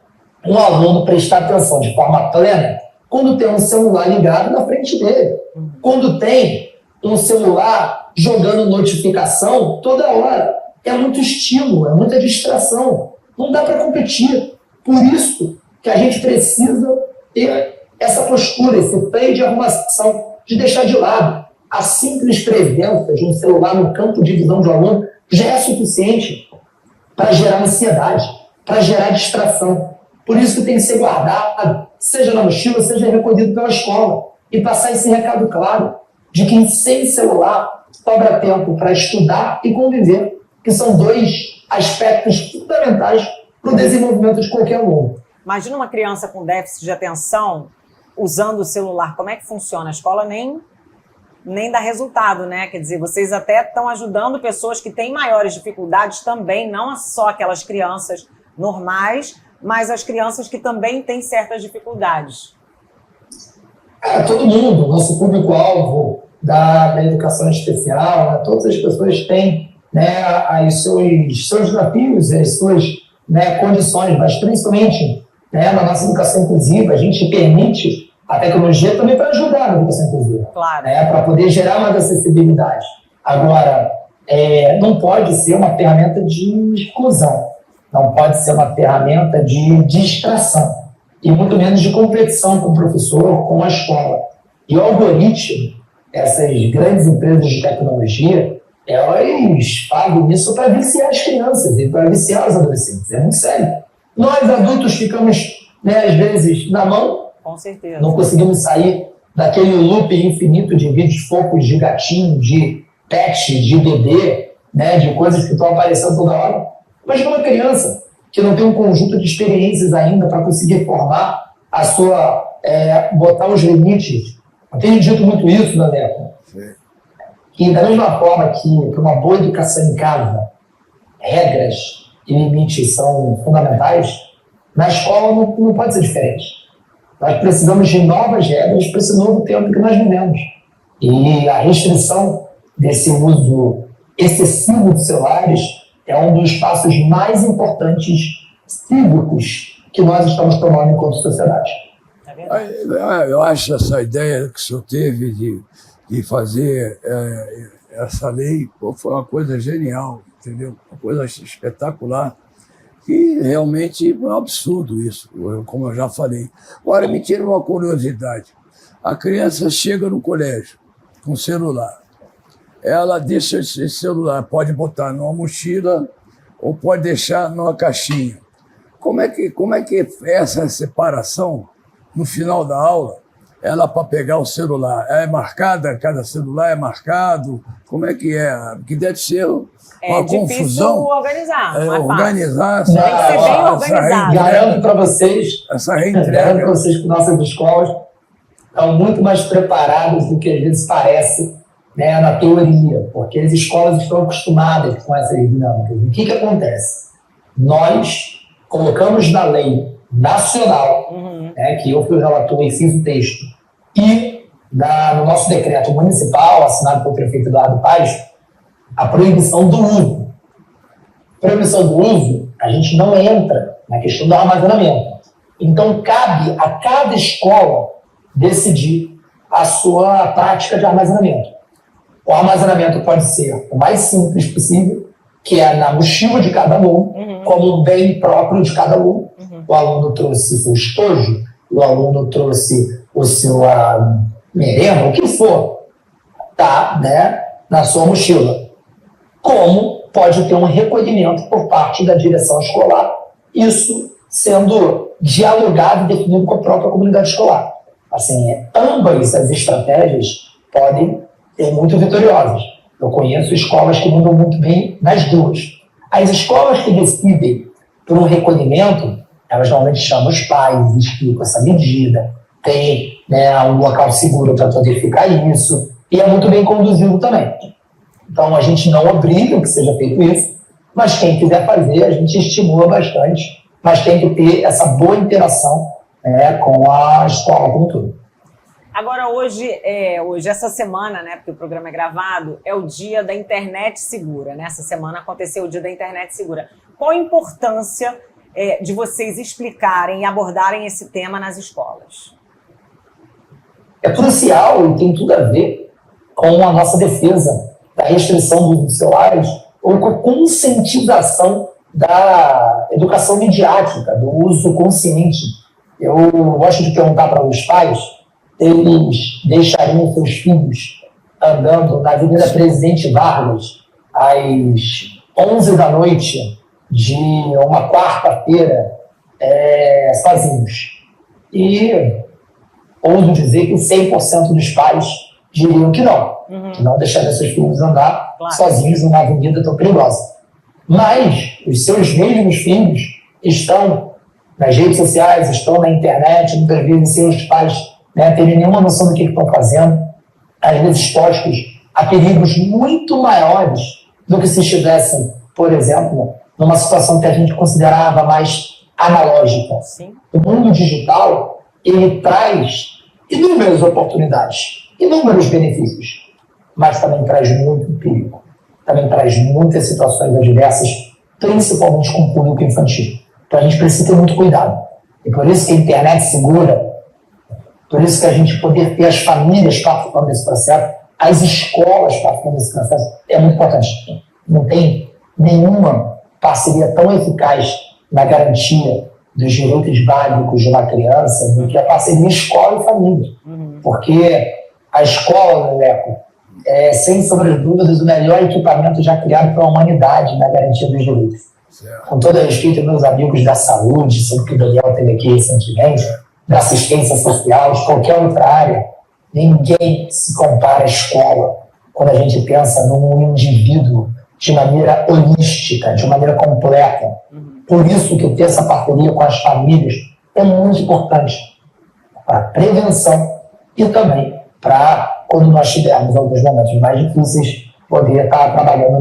um aluno prestar atenção de forma plena quando tem um celular ligado na frente dele, quando tem um celular jogando notificação toda hora. É muito estímulo, é muita distração. Não dá para competir. Por isso que a gente precisa ter essa postura, esse freio de arrumação, de deixar de lado. A simples presença de um celular no campo de visão do aluno já é suficiente para gerar ansiedade, para gerar distração. Por isso que tem que ser guardado, seja na mochila, seja recolhido pela escola, e passar esse recado claro de que sem celular sobra tempo para estudar e conviver, que são dois aspectos fundamentais para o desenvolvimento de qualquer aluno. Imagina uma criança com déficit de atenção usando o celular, como é que funciona? A escola nem dá resultado, né? Quer dizer, vocês até estão ajudando pessoas que têm maiores dificuldades também, não só aquelas crianças normais, mas as crianças que também têm certas dificuldades. Todo mundo, nosso público-alvo da educação especial, né? Todas as pessoas têm os seus desafios, as suas condições, mas principalmente na nossa educação inclusiva, a gente permite a tecnologia também para ajudar na educação inclusiva, claro, para poder gerar mais acessibilidade. Agora, não pode ser uma ferramenta de exclusão, não pode ser uma ferramenta de distração, e muito menos de competição com o professor, com a escola. E o algoritmo, essas grandes empresas de tecnologia, elas pagam isso para viciar as crianças e para viciar os adolescentes. É muito sério. Nós, adultos, ficamos, às vezes, na mão. Com certeza. Não conseguimos sair daquele loop infinito de vídeos fofos de gatinho, de pet, de bebê, de coisas que estão aparecendo toda hora. Mas para uma criança que não tem um conjunto de experiências ainda para conseguir formar a sua, botar os limites Eu tenho dito muito isso, Daneco, que da mesma forma que para uma boa educação em casa, regras e limites são fundamentais, na escola não pode ser diferente. Nós precisamos de novas regras para esse novo tempo que nós vivemos. E a restrição desse uso excessivo de celulares é um dos passos mais importantes cívicos que nós estamos tomando enquanto sociedade. Eu acho essa ideia que o senhor teve de fazer essa lei foi uma coisa genial, entendeu? Uma coisa espetacular. E realmente é um absurdo isso, como eu já falei. Agora, me tira uma curiosidade. A criança chega no colégio com celular. Ela deixa esse celular, pode botar numa mochila ou pode deixar numa caixinha. Como é que é essa separação no final da aula? Ela para pegar o celular, é marcada, cada celular é marcado? Como é que é? Que deve ser uma confusão. Organizar. Organizar tem que ser bem organizado. Garanto para vocês, essa reentrega. Garanto para vocês que nossas escolas estão muito mais preparadas do que às vezes parece, né, na teoria, porque as escolas estão acostumadas com essas dinâmicas. O que acontece? Nós colocamos na lei nacional, né, que eu fui o relator e fiz o texto, e no nosso decreto municipal, assinado pelo prefeito Eduardo Paes, a proibição do uso. Proibição do uso, a gente não entra na questão do armazenamento. Então, cabe a cada escola decidir a sua prática de armazenamento. O armazenamento pode ser o mais simples possível, que é na mochila de cada aluno, como um bem próprio de cada aluno. O aluno trouxe o seu estojo, o aluno trouxe o seu merenda, o que for, tá, né, na sua mochila. Como pode ter um recolhimento por parte da direção escolar, isso sendo dialogado e definido com a própria comunidade escolar. Assim, ambas as estratégias podem ser muito vitoriosas. Eu conheço escolas que mandam muito bem nas duas. As escolas que decidem por um recolhimento, elas normalmente chamam os pais, explicam essa medida, tem, né, um local seguro para poder ficar isso, e é muito bem conduzido também. Então, a gente não obriga que seja feito isso, mas quem quiser fazer, a gente estimula bastante, mas tem que ter essa boa interação, né, com a escola como um todo. Agora, hoje, essa semana, né, porque o programa é gravado, é o dia da internet segura, né? Essa semana aconteceu o dia da internet segura. Qual a importância de vocês explicarem e abordarem esse tema nas escolas? É crucial e tem tudo a ver com a nossa defesa da restrição do uso de celulares ou com a conscientização da educação midiática, do uso consciente. Eu gosto de perguntar para os pais, eles deixariam seus filhos andando na Avenida Presidente Vargas às 11 da noite de uma quarta-feira sozinhos? E ouso dizer que 100% dos pais diriam que não deixariam seus filhos andar sozinhos numa avenida tão perigosa. Mas os seus mesmos filhos estão nas redes sociais, estão na internet, muitas vezes sem os pais, né, terem nenhuma noção do que estão fazendo, às vezes expostos a perigos muito maiores do que se estivessem, por exemplo, numa situação que a gente considerava mais analógica. Sim. O mundo digital, ele traz inúmeras oportunidades, inúmeros benefícios, mas também traz muito perigo. Também traz muitas situações adversas, principalmente com o público infantil. Então a gente precisa ter muito cuidado. E por isso que a internet segura, por isso que a gente poder ter as famílias participando desse processo, as escolas participando desse processo, é muito importante. Não tem nenhuma parceria tão eficaz na garantia dos direitos básicos de uma criança do que a parceria escola e família. Porque a escola, Leco, é, sem sombra de dúvidas, o melhor equipamento já criado para a humanidade na garantia dos direitos. Com todo respeito aos meus amigos da saúde, sobre o que o Daniel teve aqui recentemente, da assistência social, de qualquer outra área, ninguém se compara à escola quando a gente pensa num indivíduo de maneira holística, de maneira completa. Por isso que ter essa parceria com as famílias é muito importante para a prevenção e também para, quando nós tivermos alguns momentos mais difíceis, poder estar trabalhando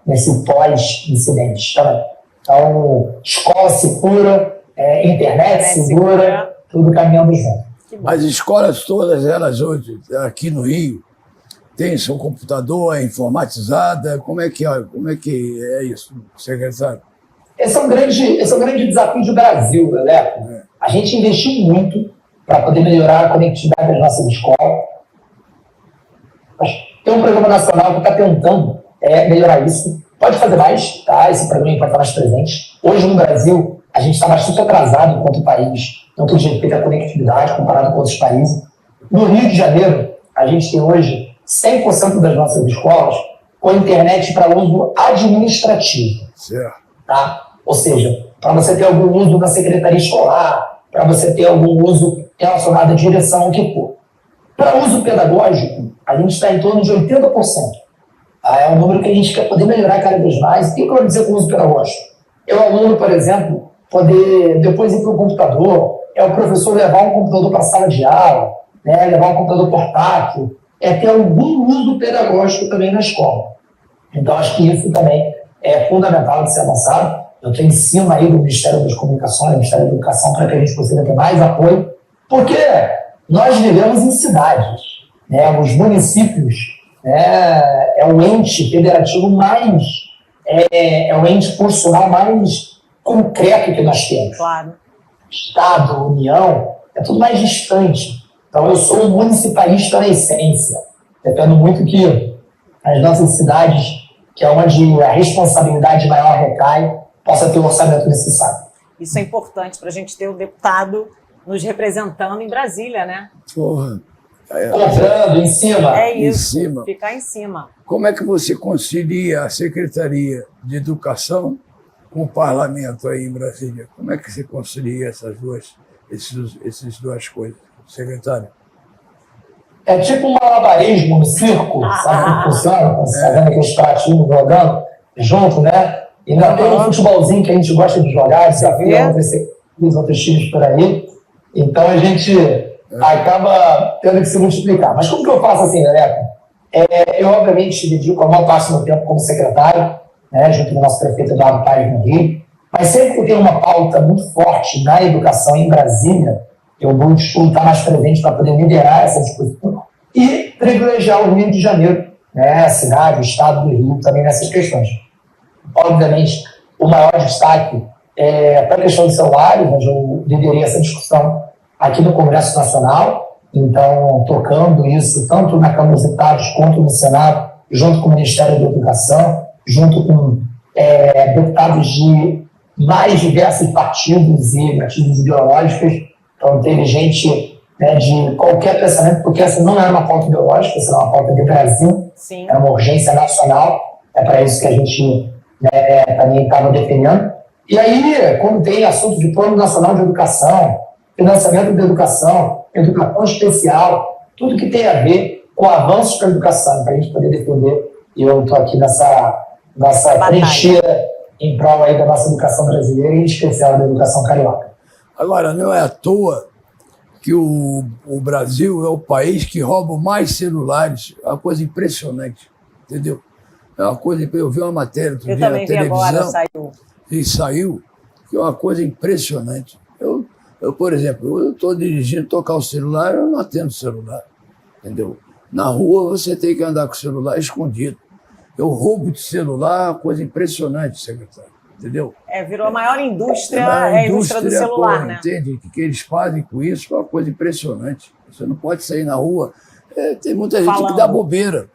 nesse pós-incidente também. Então, escola segura, internet segura, tudo caminhando junto. As escolas todas, elas hoje, aqui no Rio, têm seu computador, é informatizada, como é que é isso, secretário? Esse é um grande desafio do Brasil, Leleco. A gente investiu muito para poder melhorar a conectividade das nossas escolas. Tem um programa nacional que está tentando melhorar isso. Pode fazer mais, tá? Esse programa pode estar mais presente. Hoje, no Brasil, a gente está bastante atrasado enquanto país, no que diz respeito à conectividade, comparado com outros países. No Rio de Janeiro, a gente tem hoje 100% das nossas escolas com internet para uso administrativo. Certo. Tá? Ou seja, para você ter algum uso da secretaria escolar, para você ter algum uso relacionado à direção, o que for. Para uso pedagógico, a gente está em torno de 80%. É um número que a gente quer poder melhorar cada vez mais. O que eu quero dizer com o uso pedagógico? É o aluno, por exemplo, poder depois ir para o computador, é o professor levar um computador para a sala de aula, né, levar um computador portátil, é ter algum uso pedagógico também na escola. Então, acho que isso também é fundamental de ser avançado. Eu estou em cima aí do Ministério das Comunicações, do Ministério da Educação, para que a gente consiga ter mais apoio, porque nós vivemos em cidades, né? Os municípios, né, é o ente federativo mais, é o ente constitucional mais concreto que nós temos. Claro. Estado, União, é tudo mais distante. Então, eu sou um municipalista na essência. Dependo muito que as nossas cidades, que é onde a responsabilidade maior recai, possa ter o orçamento necessário. Isso é importante para a gente ter o deputado nos representando em Brasília, né? Porra. Cobrando em cima. É isso, em cima. Ficar em cima. Como é que você concilia a Secretaria de Educação com o Parlamento aí em Brasília? Como é que você concilia essas duas coisas, secretário? É tipo um malabarismo no circo, sabe como funciona? Você está vendo aqueles pratinhos jogando junto, né? E ainda tem um futebolzinho que a gente gosta de jogar, desafio os outros times por aí. Então a gente acaba tendo que se multiplicar. Mas como que eu faço assim, Leleco? Eu, obviamente, dedico a maior parte do meu tempo como secretário, né, junto com o nosso prefeito Eduardo Paes no Rio. Mas sempre que eu tenho uma pauta muito forte na educação em Brasília, eu vou estar mais presente para poder liderar essa discussão e privilegiar o Rio de Janeiro, né, a cidade, o estado do Rio, também nessas questões. Obviamente, o maior destaque é para a questão dos celulares, onde eu liderei essa discussão aqui no Congresso Nacional, então tocando isso tanto na Câmara dos Deputados quanto no Senado, junto com o Ministério da Educação, junto com deputados de mais diversos partidos e partidos ideológicos. Então teve gente, né, de qualquer pensamento, porque essa não era uma pauta ideológica, essa era uma pauta de Brasil. Sim. Era uma urgência nacional, é para isso que a gente também estava defendendo. E aí, quando tem assunto de Plano Nacional de Educação, financiamento da educação especial, tudo que tem a ver com avanços para a educação, para a gente poder defender, e eu estou aqui nessa trincheira em prol aí da nossa educação brasileira, e em especial da educação carioca. Agora, não é à toa que o Brasil é o país que rouba mais celulares, é uma coisa impressionante, entendeu? É uma coisa, eu vi uma matéria outro dia na televisão, agora, saiu, que é uma coisa impressionante. Eu, por exemplo, eu estou dirigindo, tocar o celular, eu não atendo celular, entendeu? Na rua você tem que andar com o celular escondido. Eu roubo de celular, uma coisa impressionante, secretário, entendeu? Virou a maior indústria, a indústria do celular, porra, né? Entende? O que eles fazem com isso é uma coisa impressionante. Você não pode sair na rua. Tem muita gente que dá bobeira.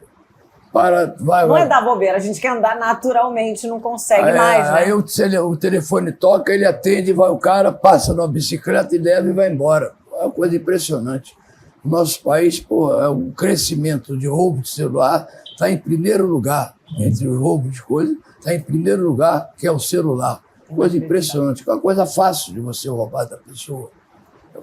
Não é dar bobeira, a gente quer andar naturalmente, não consegue mais, né? Aí o telefone toca, ele atende, vai o cara, passa numa bicicleta e leva e vai embora. É uma coisa impressionante. O nosso país, o crescimento de roubo de celular está em primeiro lugar. Entre os roubos de coisas, está em primeiro lugar, que é o celular. Coisa impressionante, é uma coisa fácil de você roubar da pessoa.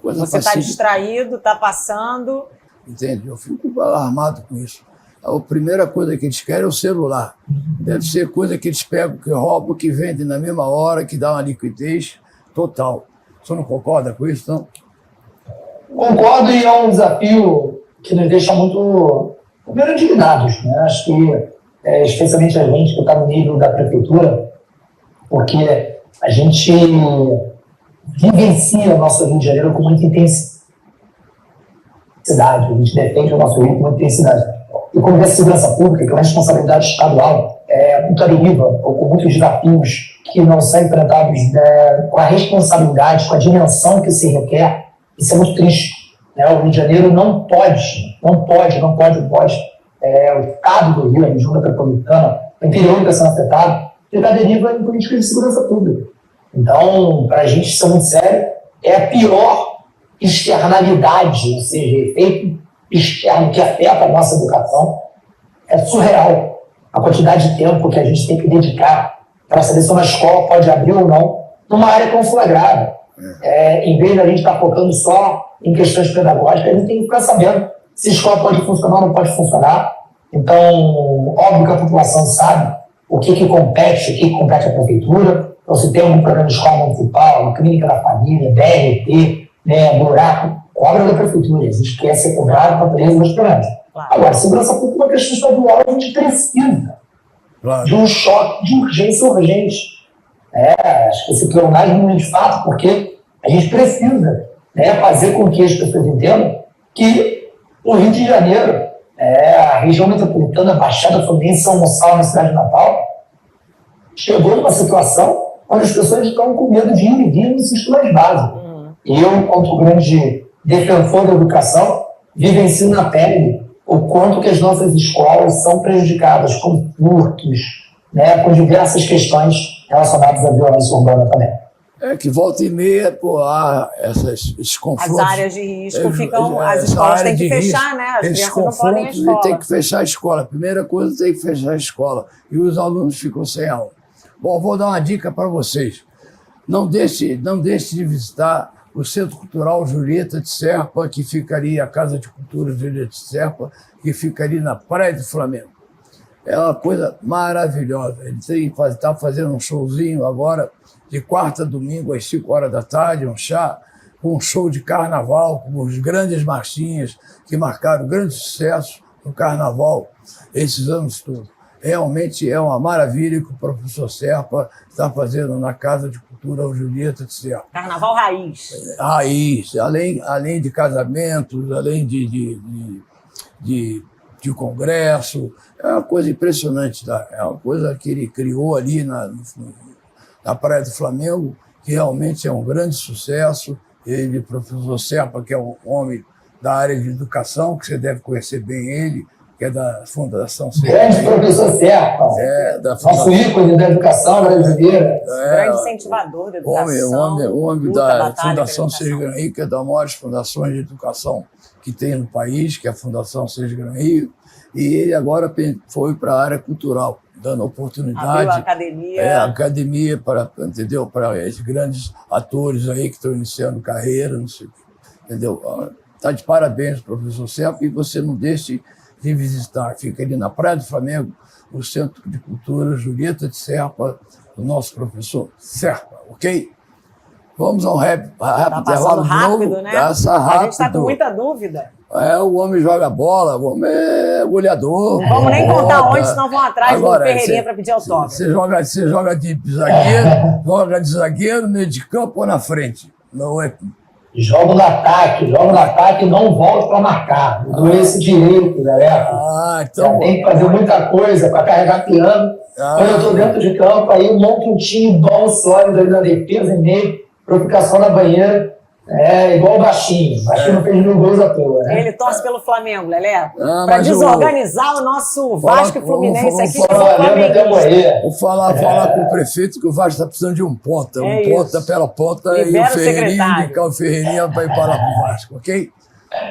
Você está distraído, está passando. Entende? Eu fico alarmado com isso. A primeira coisa que eles querem é o celular. Deve ser coisa que eles pegam, que roubam, que vendem na mesma hora, que dá uma liquidez total. Você não concorda com isso, não? Concordo, e é um desafio que nos deixa muito, primeiro, indignados, né? Acho que, especialmente a gente que está no nível da prefeitura, porque a gente vivencia o nosso Rio de Janeiro com muita intensidade, a gente defende o nosso Rio com muita intensidade. E como é a segurança pública, que é uma responsabilidade estadual, muito à deriva, ou com muitos desafios que não são enfrentados com a responsabilidade, com a dimensão que se requer, isso é muito triste. Né? O Rio de Janeiro não pode, o estado do Rio, a região metropolitana, o interior está sendo afetado, ele está à deriva em políticas de segurança pública. Então, para a gente, isso é muito sério, é a pior externalidade, ou seja, efeito externo que afeta a nossa educação. É surreal a quantidade de tempo que a gente tem que dedicar para saber se uma escola pode abrir ou não numa área conflagrada. Em vez da gente estar focando só em questões pedagógicas, a gente tem que ficar sabendo se a escola pode funcionar ou não pode funcionar. Então, óbvio que a população sabe o que compete à prefeitura. Então, se tem algum programa de escola municipal, clínica da família, BRT, buraco, cobra da prefeitura. A gente quer ser cobrado para poder resolver os problemas. Claro. Agora, segurança pública é uma questão estadual, a gente precisa de um choque de urgência urgente. Acho que esse pleonasmo é de fato, porque a gente precisa fazer com que as pessoas entendam que o Rio de Janeiro, a região metropolitana, a Baixada Fluminense, São Gonçalo, na cidade de Natal, chegou numa situação onde as pessoas estão com medo de ir e vir nos sistemas básicos. Eu, enquanto grande defensor da educação, vivencio na pele o quanto que as nossas escolas são prejudicadas com furtos, com diversas questões relacionadas à violência urbana também. Que volta e meia, há esses confrontos. As áreas de risco ficam, as escolas têm que fechar, né? As crianças não podem ir à escola. Tem que fechar a escola. A primeira coisa, tem que fechar a escola. E os alunos ficam sem aula. Bom, vou dar uma dica para vocês. Não deixe de visitar o Centro Cultural Julieta de Serpa, que ficaria, a Casa de Cultura Julieta de Serpa, que ficaria na Praia do Flamengo. É uma coisa maravilhosa. Ele está fazendo um showzinho agora, de quarta a domingo, às 5 horas da tarde, um show de carnaval, com os grandes marchinhas que marcaram grande sucesso no carnaval esses anos todos. Realmente é uma maravilha que o professor Serpa está fazendo na Casa de Cultura Julieta de Serpa. Carnaval raiz. Raiz, além de casamentos, além de congresso. É uma coisa impressionante. Tá? É uma coisa que ele criou ali na Praia do Flamengo, que realmente é um grande sucesso. Ele, professor Serpa, que é um homem da área de educação, que você deve conhecer bem ele, que é da Fundação Grande professor Serpa. Nosso ícone da educação brasileira. Grande incentivador da educação. Homem da Fundação Sérgio Gran Rio, que é das maiores fundações de educação que tem no país, que é a Fundação Sérgio Gran Rio. E ele agora foi para a área cultural, dando oportunidade. Abriu a academia. A academia para esses grandes atores aí que estão iniciando carreira, não sei o quê. Entendeu? Está de parabéns, professor Serpa, e você não deixe de visitar. Fica ali na Praia do Flamengo, o Centro de Cultura Julieta de Serpa, do nosso professor Serpa, ok? Vamos a um rápido intervalo de novo. Né? Passa rápido. A gente está com muita dúvida. O homem joga bola, o homem é goleador. Não vamos nem contar onde, senão vão atrás do Ferreirinha para pedir autógrafo. Você joga de zagueiro, meio de campo ou na frente? Não é... Jogo no ataque, não volto para marcar. Não é esse direito, galera. Então... Tem que fazer muita coisa para carregar piano. Quando eu estou dentro de campo, aí eu monto um time bom, sólido ali na defesa e meio, para ficar só na banheira. Igual o Baixinho. O Baixinho não fez 1000 gols à toa, né? Ele torce pelo Flamengo, Lelé. Para desorganizar o nosso Vasco e Fluminense aqui. Vou falar com o prefeito que o Vasco está precisando de um ponta. Ponta pela ponta. Libera e o Ferreirinha, indicar o Ferreirinha para ir para o Vasco, ok?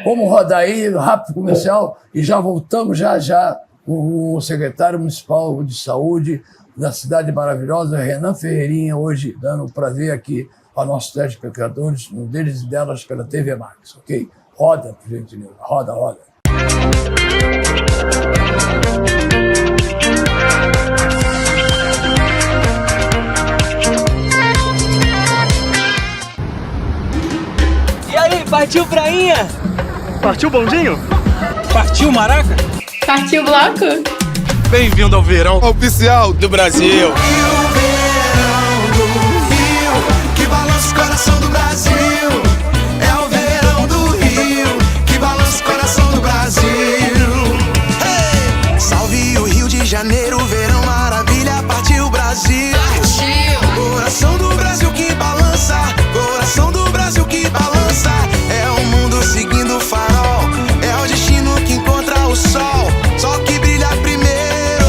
Vamos rodar aí, rápido comercial, e já voltamos já com o secretário municipal de saúde da cidade maravilhosa, Renan Ferreirinha, hoje dando o prazer aqui a nossos telespectadores, um deles e delas pela TV Max, ok? Roda, por gentileza. Roda. E aí, partiu prainha? Partiu bondinho? Partiu Maraca? Partiu Bloco? Bem-vindo ao verão oficial do Brasil. Que balança o coração do Brasil. É o verão do Rio que balança o coração do Brasil. Hey! Salve o Rio de Janeiro, verão maravilha, partiu Brasil. Coração do Brasil que balança, coração do Brasil que balança. É o mundo seguindo o farol, é o destino que encontra o sol. Sol que brilha primeiro,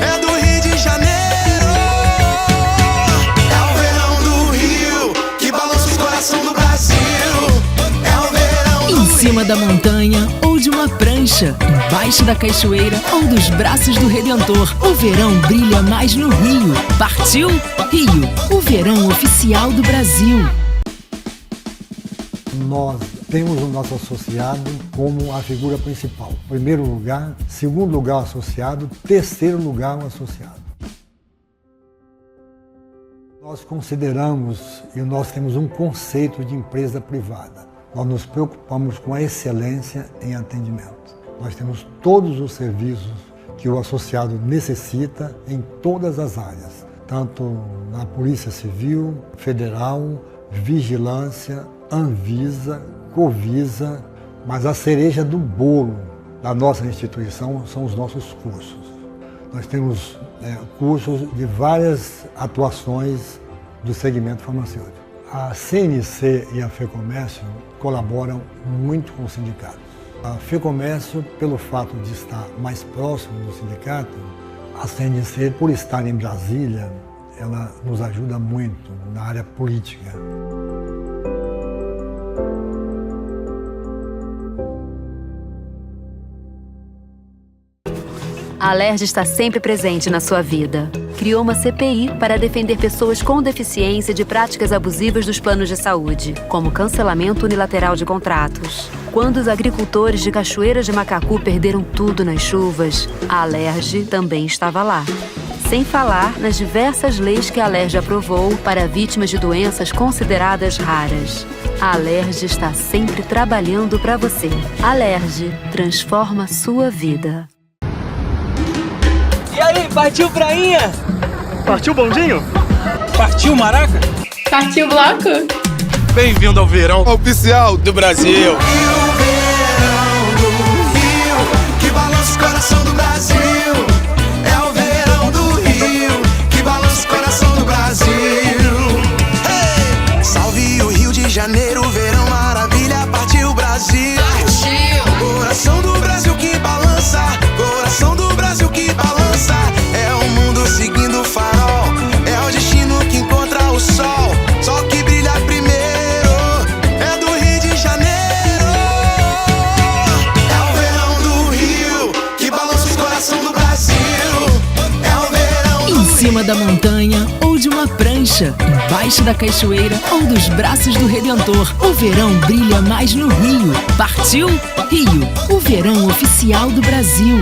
é do Rio de Janeiro. É o verão do Rio que balança o coração do Brasil. É o verão do Em cima da montanha ou de uma prancha, embaixo da cachoeira ou dos braços do Redentor, o verão brilha mais no Rio. Partiu Rio, o verão oficial do Brasil. Nós temos o nosso associado como a figura principal. Primeiro lugar, segundo lugar o associado, terceiro lugar o associado. Nós consideramos e nós temos um conceito de empresa privada. Nós nos preocupamos com a excelência em atendimento. Nós temos todos os serviços que o associado necessita em todas as áreas, tanto na Polícia Civil, Federal, Vigilância, Anvisa, Covisa, mas a cereja do bolo da nossa instituição são os nossos cursos. Nós temos cursos de várias atuações do segmento farmacêutico. A CNC e a FEComércio colaboram muito com o sindicato. A FEComércio, pelo fato de estar mais próximo do sindicato, a CNC, por estar em Brasília, ela nos ajuda muito na área política. A Alerj está sempre presente na sua vida. Criou uma CPI para defender pessoas com deficiência de práticas abusivas dos planos de saúde, como cancelamento unilateral de contratos. Quando os agricultores de Cachoeiras de Macacu perderam tudo nas chuvas, a Alerj também estava lá. Sem falar nas diversas leis que a Alerj aprovou para vítimas de doenças consideradas raras. A Alerj está sempre trabalhando para você. Alerj transforma sua vida. E aí, partiu prainha? Partiu bondinho? Partiu Maraca? Partiu Bloco? Bem-vindo ao verão oficial do Brasil. Que balança o coração do Brasil. É o verão do Rio que balança o coração do Brasil. Hey! Salve o Rio de Janeiro, verão maravilha, partiu Brasil. Coração do Brasil que balança, coração do Brasil que balança. É o mundo seguindo o farol, é o destino que encontra o sol. Sol que brilha primeiro, é do Rio de Janeiro. É o verão do Rio que balança o coração do Brasil. É o verão do Em cima da montanha ou de uma prancha, embaixo da cachoeira ou dos braços do Redentor, o verão brilha mais no Rio. Partiu Rio, o verão oficial do Brasil.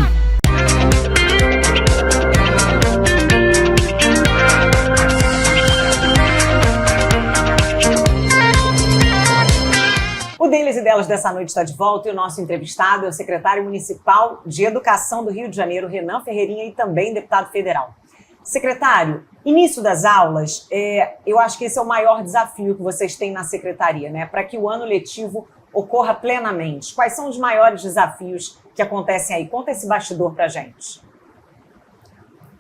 O Deles e Delas dessa noite está de volta e o nosso entrevistado é o secretário municipal de Educação do Rio de Janeiro, Renan Ferreirinha, e também deputado federal. Secretário, início das aulas, eu acho que esse é o maior desafio que vocês têm na secretaria, né? Para que o ano letivo ocorra plenamente. Quais são os maiores desafios que acontecem aí? Conta esse bastidor para a gente.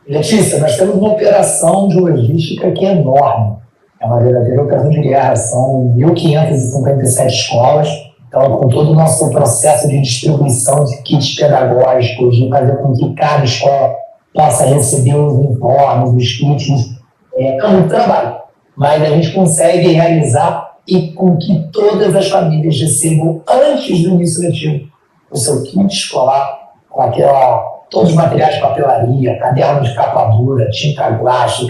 Letícia, nós temos uma operação de logística que é enorme. É uma verdadeira operação de guerra. São 1.557 escolas. Então, com todo o nosso processo de distribuição de kits pedagógicos, de fazer com que cada escola possa receber os uniformes, os kits, é um trabalho. Mas a gente consegue realizar e com que todas as famílias recebam, antes do início letivo, o seu kit escolar, com todos os materiais de papelaria, caderno de capa dura, tinta guache,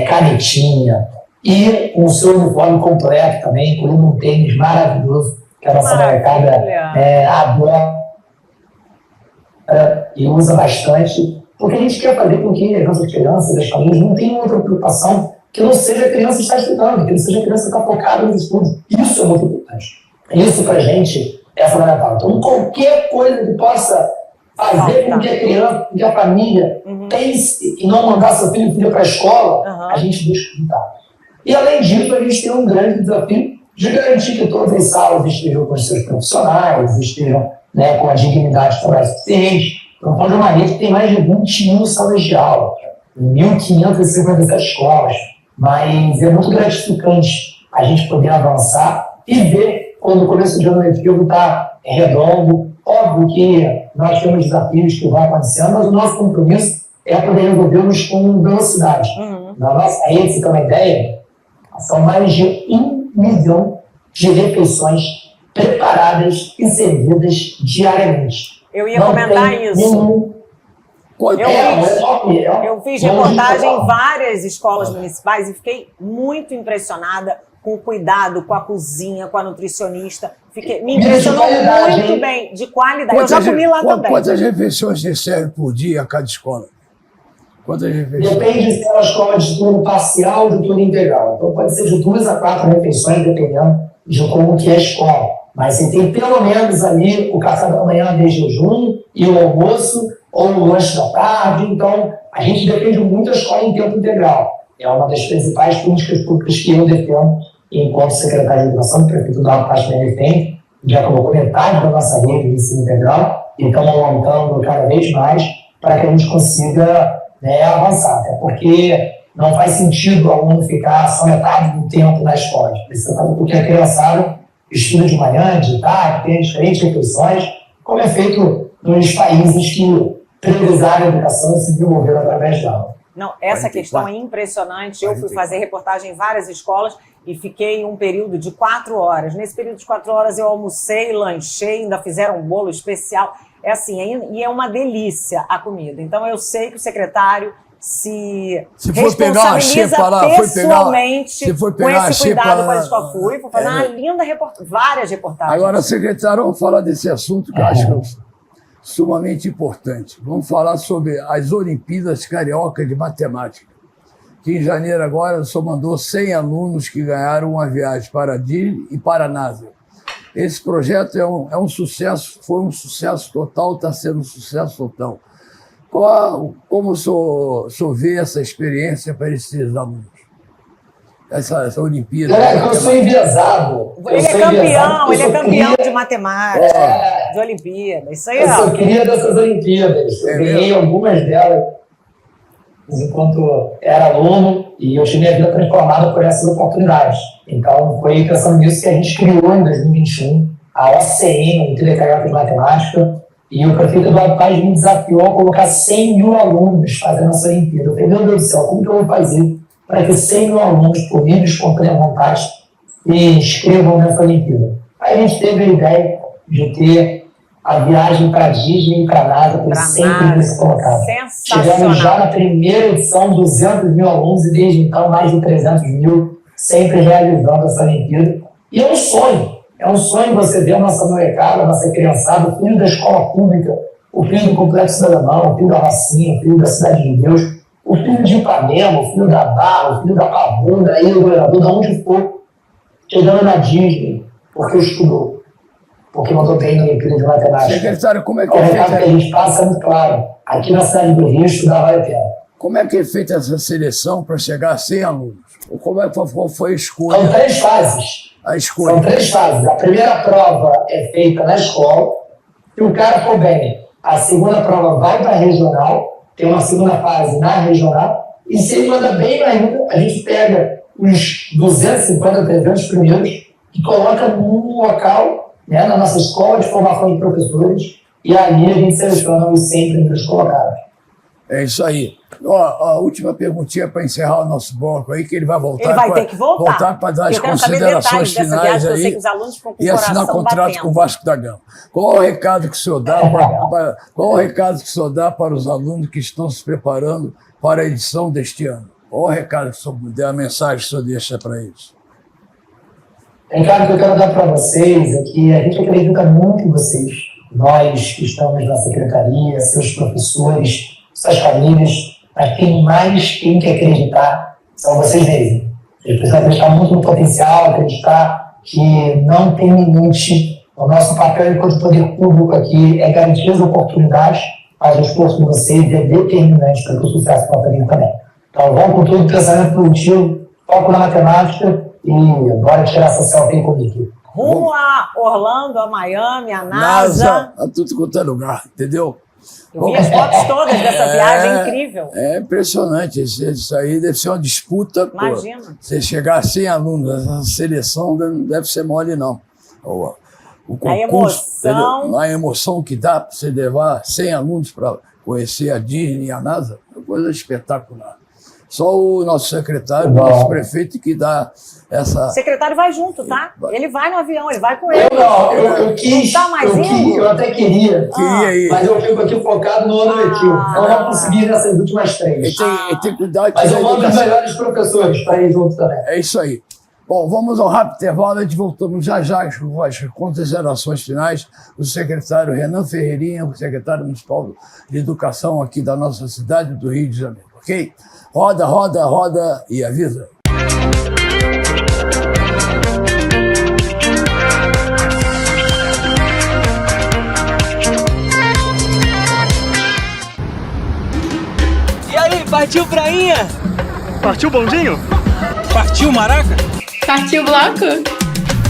canetinha, e o seu uniforme completo também, incluindo um tênis maravilhoso, que a nossa molecada adora e usa bastante, porque a gente quer fazer com que as nossas crianças, as famílias, não tenham outra preocupação que não seja a criança estar estudando, que não seja a criança estar focada nos estudos. Isso é muito importante. Isso, para a gente, é fundamental. Então, qualquer coisa que possa fazer com que a criança, com que a família pense em não mandar seu filho para a escola, a gente busca evitar. E, além disso, a gente tem um grande desafio de garantir que todas as salas estejam com os seus profissionais, estejam, né, com a dignidade de trabalho suficiente. Então, Paulo de Maria tem mais de 20 mil salas de aula, 1.557 escolas, mas é muito gratificante a gente poder avançar e ver quando o começo de ano letivo está redondo. Óbvio que nós temos desafios que vão acontecendo, mas o nosso compromisso é poder resolvê-los com velocidade. Na nossa rede, você tem uma ideia, são mais de 1 milhão de refeições preparadas e servidas diariamente. Eu ia comentar isso. Eu fiz reportagem em várias escolas municipais e fiquei muito impressionada com o cuidado, com a cozinha, com a nutricionista. Me impressionou muito bem, de qualidade. Eu já comi lá também. Quantas refeições você serve por dia a cada escola? Quantas refeições? Depende se é uma escola de turno parcial ou de turno integral. Então pode ser de 2 a 4 refeições, dependendo de como que é a escola. Mas você tem pelo menos ali o café da manhã de jejum e o almoço ou o lanche da tarde. Então, a gente depende muito da escola em tempo integral. É uma das principais políticas públicas que eu defendo enquanto secretário de Educação, o prefeito da Paz tem, já colocou metade da nossa rede de ensino integral e estamos aumentando cada vez mais para que a gente consiga, né, avançar. Até porque não faz sentido o aluno ficar só metade do tempo na escola. Precisa fazer porque a criançada estuda de manhã, de tarde, tem diferentes refeições, como é feito nos países que priorizaram a educação e se desenvolveram através dela. Não, essa questão é impressionante. Eu fui fazer reportagem em várias escolas e fiquei um período de 4 horas. Nesse período de 4 horas eu almocei, lanchei, ainda fizeram um bolo especial. É assim, e é uma delícia a comida. Então eu sei que o secretário se for pegar a xepa lá, pessoalmente com esse cuidado com a escola. Fui fazer uma linda várias reportagens. Agora, secretário, vamos falar desse assunto que eu acho que é sumamente importante. Vamos falar sobre as Olimpíadas Carioca de Matemática, que em janeiro agora só mandou 100 alunos que ganharam uma viagem para a Disney e para a NASA. Esse projeto é um sucesso, foi um sucesso total, está sendo um sucesso total. Como o senhor vê essa experiência para esses alunos? Essa Olimpíada? Eu sou enviesado. Ele é campeão de matemática, de Olimpíada. Isso aí, eu só queria dessas Olimpíadas. Eu ganhei algumas delas enquanto era aluno e eu tive minha vida transformada por essas oportunidades. Então, foi pensando nisso que a gente criou em 2021 a OCM, a Olimpíada Carioca de Matemática, e o prefeito Eduardo Paz me desafiou a colocar 100 mil alunos fazendo essa Olimpíada. Eu falei, meu Deus do céu, como que eu vou fazer para que 100 mil alunos, por livre e espontânea vontade, se inscrevam nessa Olimpíada? Aí a gente teve a ideia de ter a viagem para a Disney e para a NASA, por sempre nesse colocado. Tivemos já na primeira edição 200 mil alunos e desde então mais de 300 mil, sempre realizando essa Olimpíada. E é um sonho você ver a nossa molecada, a nossa criançada, o filho da escola pública, o filho do Complexo do Alemão, o filho da Rocinha, o filho da Cidade de Deus, o filho de Ipanema, o filho da Barra, o filho da Pavunda, aí o governador, de onde for, chegando na Disney, porque estudou, porque mandou bem na Olimpíada de Matemática. Secretário, como é que é feito? Que a gente passa muito claro. Aqui na cidade do Rio, estudar vale a pena. Como é que é feita essa seleção para chegar a 100 alunos? Qual foi a escolha? São 3 fases. São 3 fases. A primeira prova é feita na escola. Se o cara for bem, a segunda prova vai para a regional. Tem uma segunda fase na regional. E se ele manda bem ainda, a gente pega os 250, 300 primeiros e coloca num local, né, na nossa escola de formação de professores. E ali a gente seleciona os 100 primeiros colocados. É isso aí. A última perguntinha para encerrar o nosso bloco aí, que ele vai voltar. Ele vai ter que voltar para dar as considerações finais viagem, aí. Eu sei que os alunos ficam com e assinar contrato batendo. com o Vasco da Gama. Qual o recado que o senhor dá para os alunos que estão se preparando para a edição deste ano? Qual o recado que o senhor der, a mensagem que o senhor deixa para eles? O recado que eu quero dar para vocês é que a gente acredita muito em vocês. Nós que estamos na secretaria, seus professores, suas famílias, mas quem mais tem que acreditar são vocês mesmos. Vocês precisam acreditar muito no potencial, acreditar que não tem limite O nosso papel enquanto poder público aqui é garantir as oportunidades, mas o esforço de vocês é determinante para que o sucesso possa vir também. Então, vamos com todo o pensamento produtivo, foco na matemática e bora tirar essa selfie comigo. Rumo a Orlando, a Miami, a NASA. A tudo quanto é lugar, entendeu? Eu vi as fotos todas dessa viagem incrível. É impressionante. Isso aí deve ser uma disputa. Imagina. Você chegar a 100 alunos, a seleção não deve ser mole, não. O concurso, a emoção que dá para você levar 100 alunos para conhecer a Disney e a NASA, é uma coisa espetacular. Só o nosso secretário, o nosso prefeito, que dá essa... O secretário vai junto, tá? Ele vai no avião, ele vai com ele. Eu quis, não tá mais indo? Eu até queria ir. Mas eu fico aqui focado no ano letivo. Eu não consegui nessas últimas 3. Tem que cuidar. Mas eu mando os melhores professores para ir junto também. É isso aí. Bom, vamos ao rápido intervalo, a gente voltamos já com as considerações finais do secretário Renan Ferreirinha, o secretário municipal de educação aqui da nossa cidade do Rio de Janeiro, ok? Roda, roda, roda e avisa. E aí, partiu prainha? Partiu bondinho? Partiu maraca? Partiu bloco?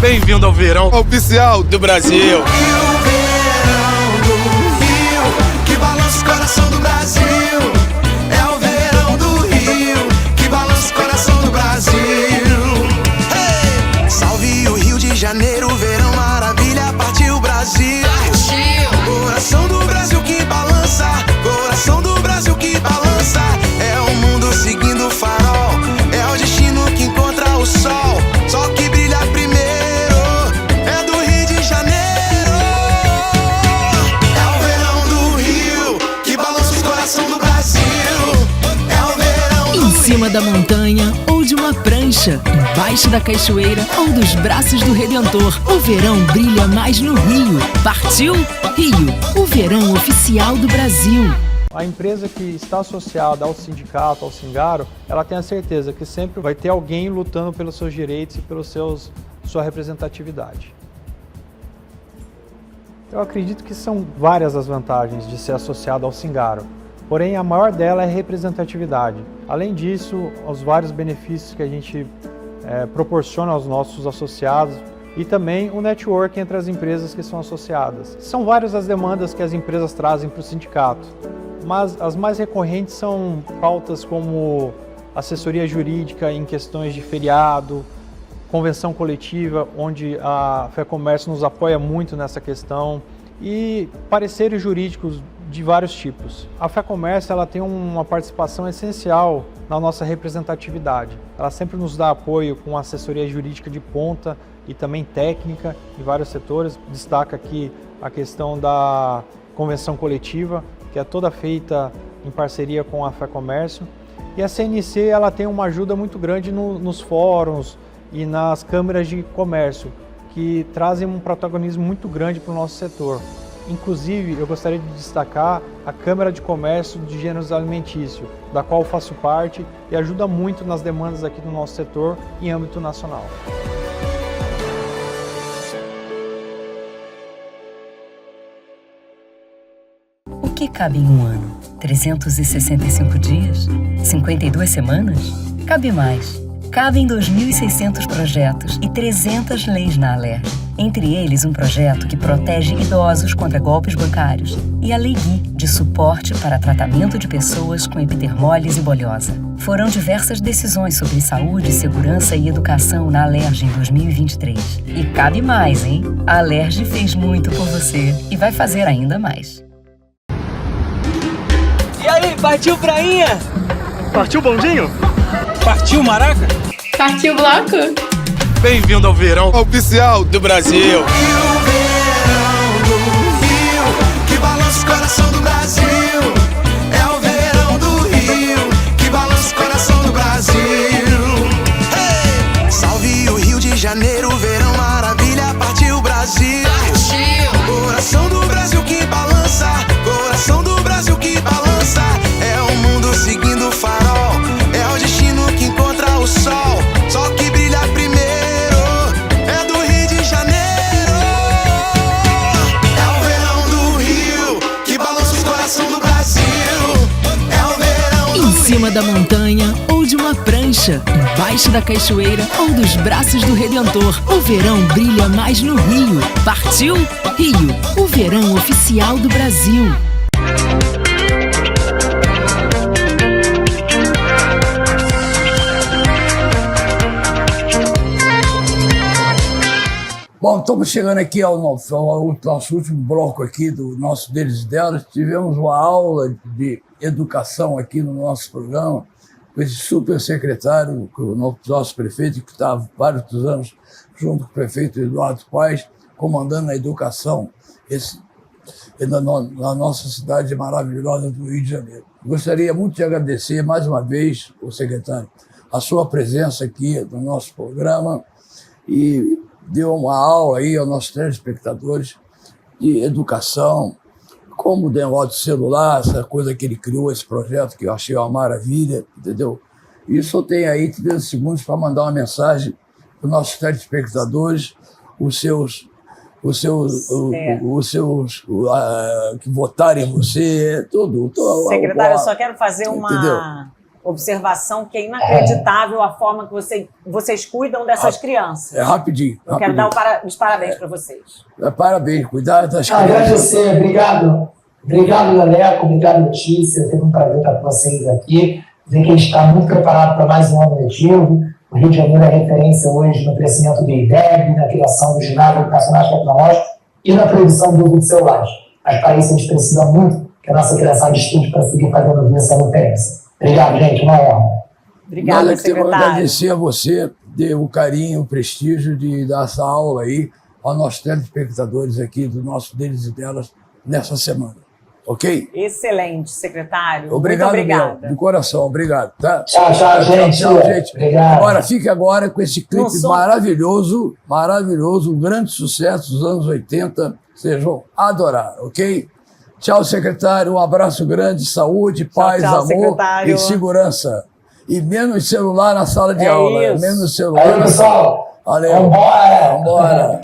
Bem-vindo ao verão oficial do Brasil. Que balança o coração do Brasil. É o verão do Rio, que balança o coração do Brasil. Hey! Salve o Rio de Janeiro, verão maravilha, partiu Brasil. Coração do Brasil que balança, coração do Brasil que balança. É o mundo seguindo o farol, é o destino que encontra o sol. Sol que brilha primeiro, é do Rio de Janeiro. É o verão do Rio, que balança o coração do Brasil. É o verão do Rio. Em cima da montanha ou de uma prancha, embaixo da cachoeira ou dos braços do Redentor, o verão brilha mais no Rio. Partiu Rio, o verão oficial do Brasil. A empresa que está associada ao sindicato, ao Singaro, ela tem a certeza que sempre vai ter alguém lutando pelos seus direitos e pela sua representatividade. Eu acredito que são várias as vantagens de ser associado ao Singaro, porém a maior dela é a representatividade. Além disso, os vários benefícios que a gente proporciona aos nossos associados e também o network entre as empresas que são associadas. São várias as demandas que as empresas trazem para o sindicato, mas as mais recorrentes são pautas como assessoria jurídica em questões de feriado, convenção coletiva, onde a FEComércio nos apoia muito nessa questão, e pareceres jurídicos de vários tipos. A FEComércio ela tem uma participação essencial na nossa representatividade. Ela sempre nos dá apoio com assessoria jurídica de ponta e também técnica em vários setores. Destaca aqui a questão da convenção coletiva, que é toda feita em parceria com a FEComércio. E a CNC ela tem uma ajuda muito grande nos fóruns e nas câmaras de comércio, que trazem um protagonismo muito grande para o nosso setor. Inclusive, eu gostaria de destacar a Câmara de Comércio de Gêneros Alimentícios, da qual eu faço parte e ajuda muito nas demandas aqui do nosso setor em âmbito nacional. O que cabe em um ano? 365 dias? 52 semanas? Cabe mais. Cabem 2.600 projetos e 300 leis na Alerj. Entre eles, um projeto que protege idosos contra golpes bancários e a Lei Gui, de suporte para tratamento de pessoas com epidermólise bolhosa. Foram diversas decisões sobre saúde, segurança e educação na Alerj em 2023. E cabe mais, hein? A Alerj fez muito por você e vai fazer ainda mais. E aí, partiu prainha? Partiu bondinho? Partiu maraca? Partiu bloco? Bem-vindo ao verão oficial do Brasil. E o verão do Rio, que balança o coração do Brasil. É o verão do Rio, que balança o coração do Brasil. Hey! Salve o Rio de Janeiro, verão maravilha, partiu Brasil. Coração do Brasil que balança, coração do Brasil que balança. É o mundo seguindo o farol, é o destino que encontra o sol. Sol que brilha primeiro, é do Rio de Janeiro. cima da montanha ou de uma prancha, embaixo da cachoeira ou dos braços do Redentor, o verão brilha mais no Rio. Partiu Rio, o verão oficial do Brasil. Bom, estamos chegando aqui ao nosso último bloco aqui do nosso Deles e Delas. Tivemos uma aula de educação aqui no nosso programa com esse super secretário, o nosso prefeito, que está há vários anos junto com o prefeito Eduardo Paes, comandando a educação na nossa cidade maravilhosa do Rio de Janeiro. Gostaria muito de agradecer mais uma vez, o secretário, a sua presença aqui no nosso programa e deu uma aula aí aos nossos telespectadores de educação, como o negócio do celular, essa coisa que ele criou, esse projeto que eu achei uma maravilha, entendeu? E só tem aí 30 segundos para mandar uma mensagem para os nossos telespectadores, os seus que votarem em você, tudo. Secretário, eu só quero fazer uma observação que é inacreditável a forma que vocês cuidam dessas crianças. É rapidinho. Eu quero dar os parabéns para vocês. Parabéns, cuidar das crianças. Agradecer, obrigado. Obrigado, Leleco, obrigado, Letícia. Teve um prazer estar com vocês aqui. Dizer que a gente está muito preparado para mais um ano letivo. O Rio de Janeiro é referência hoje no crescimento do IDEB, na criação do ginásio educacional tecnológico e na proibição do uso de celulares. Mas para isso a gente precisa muito que a nossa criançada estude para seguir fazendo vida essa referência. Obrigado, gente. Uma honra. Obrigado, Nós secretário. queremos agradecer a você o carinho, o prestígio de dar essa aula aí aos nossos telespectadores aqui do nosso Deles e Delas nessa semana. Ok? Excelente, secretário. Obrigado, muito obrigada. meu, de coração. Obrigado. Tá? Tchau, gente. Tchau, gente. Obrigado. Agora, fique agora com esse clipe maravilhoso, um grande sucesso dos anos 80. Vocês vão adorar, ok? Tchau, secretário. Um abraço grande, saúde, paz, tchau, amor secretário. e segurança. E menos celular na sala de aula. Isso. Menos celular. Aí, pessoal. Valeu. Vambora. Vambora.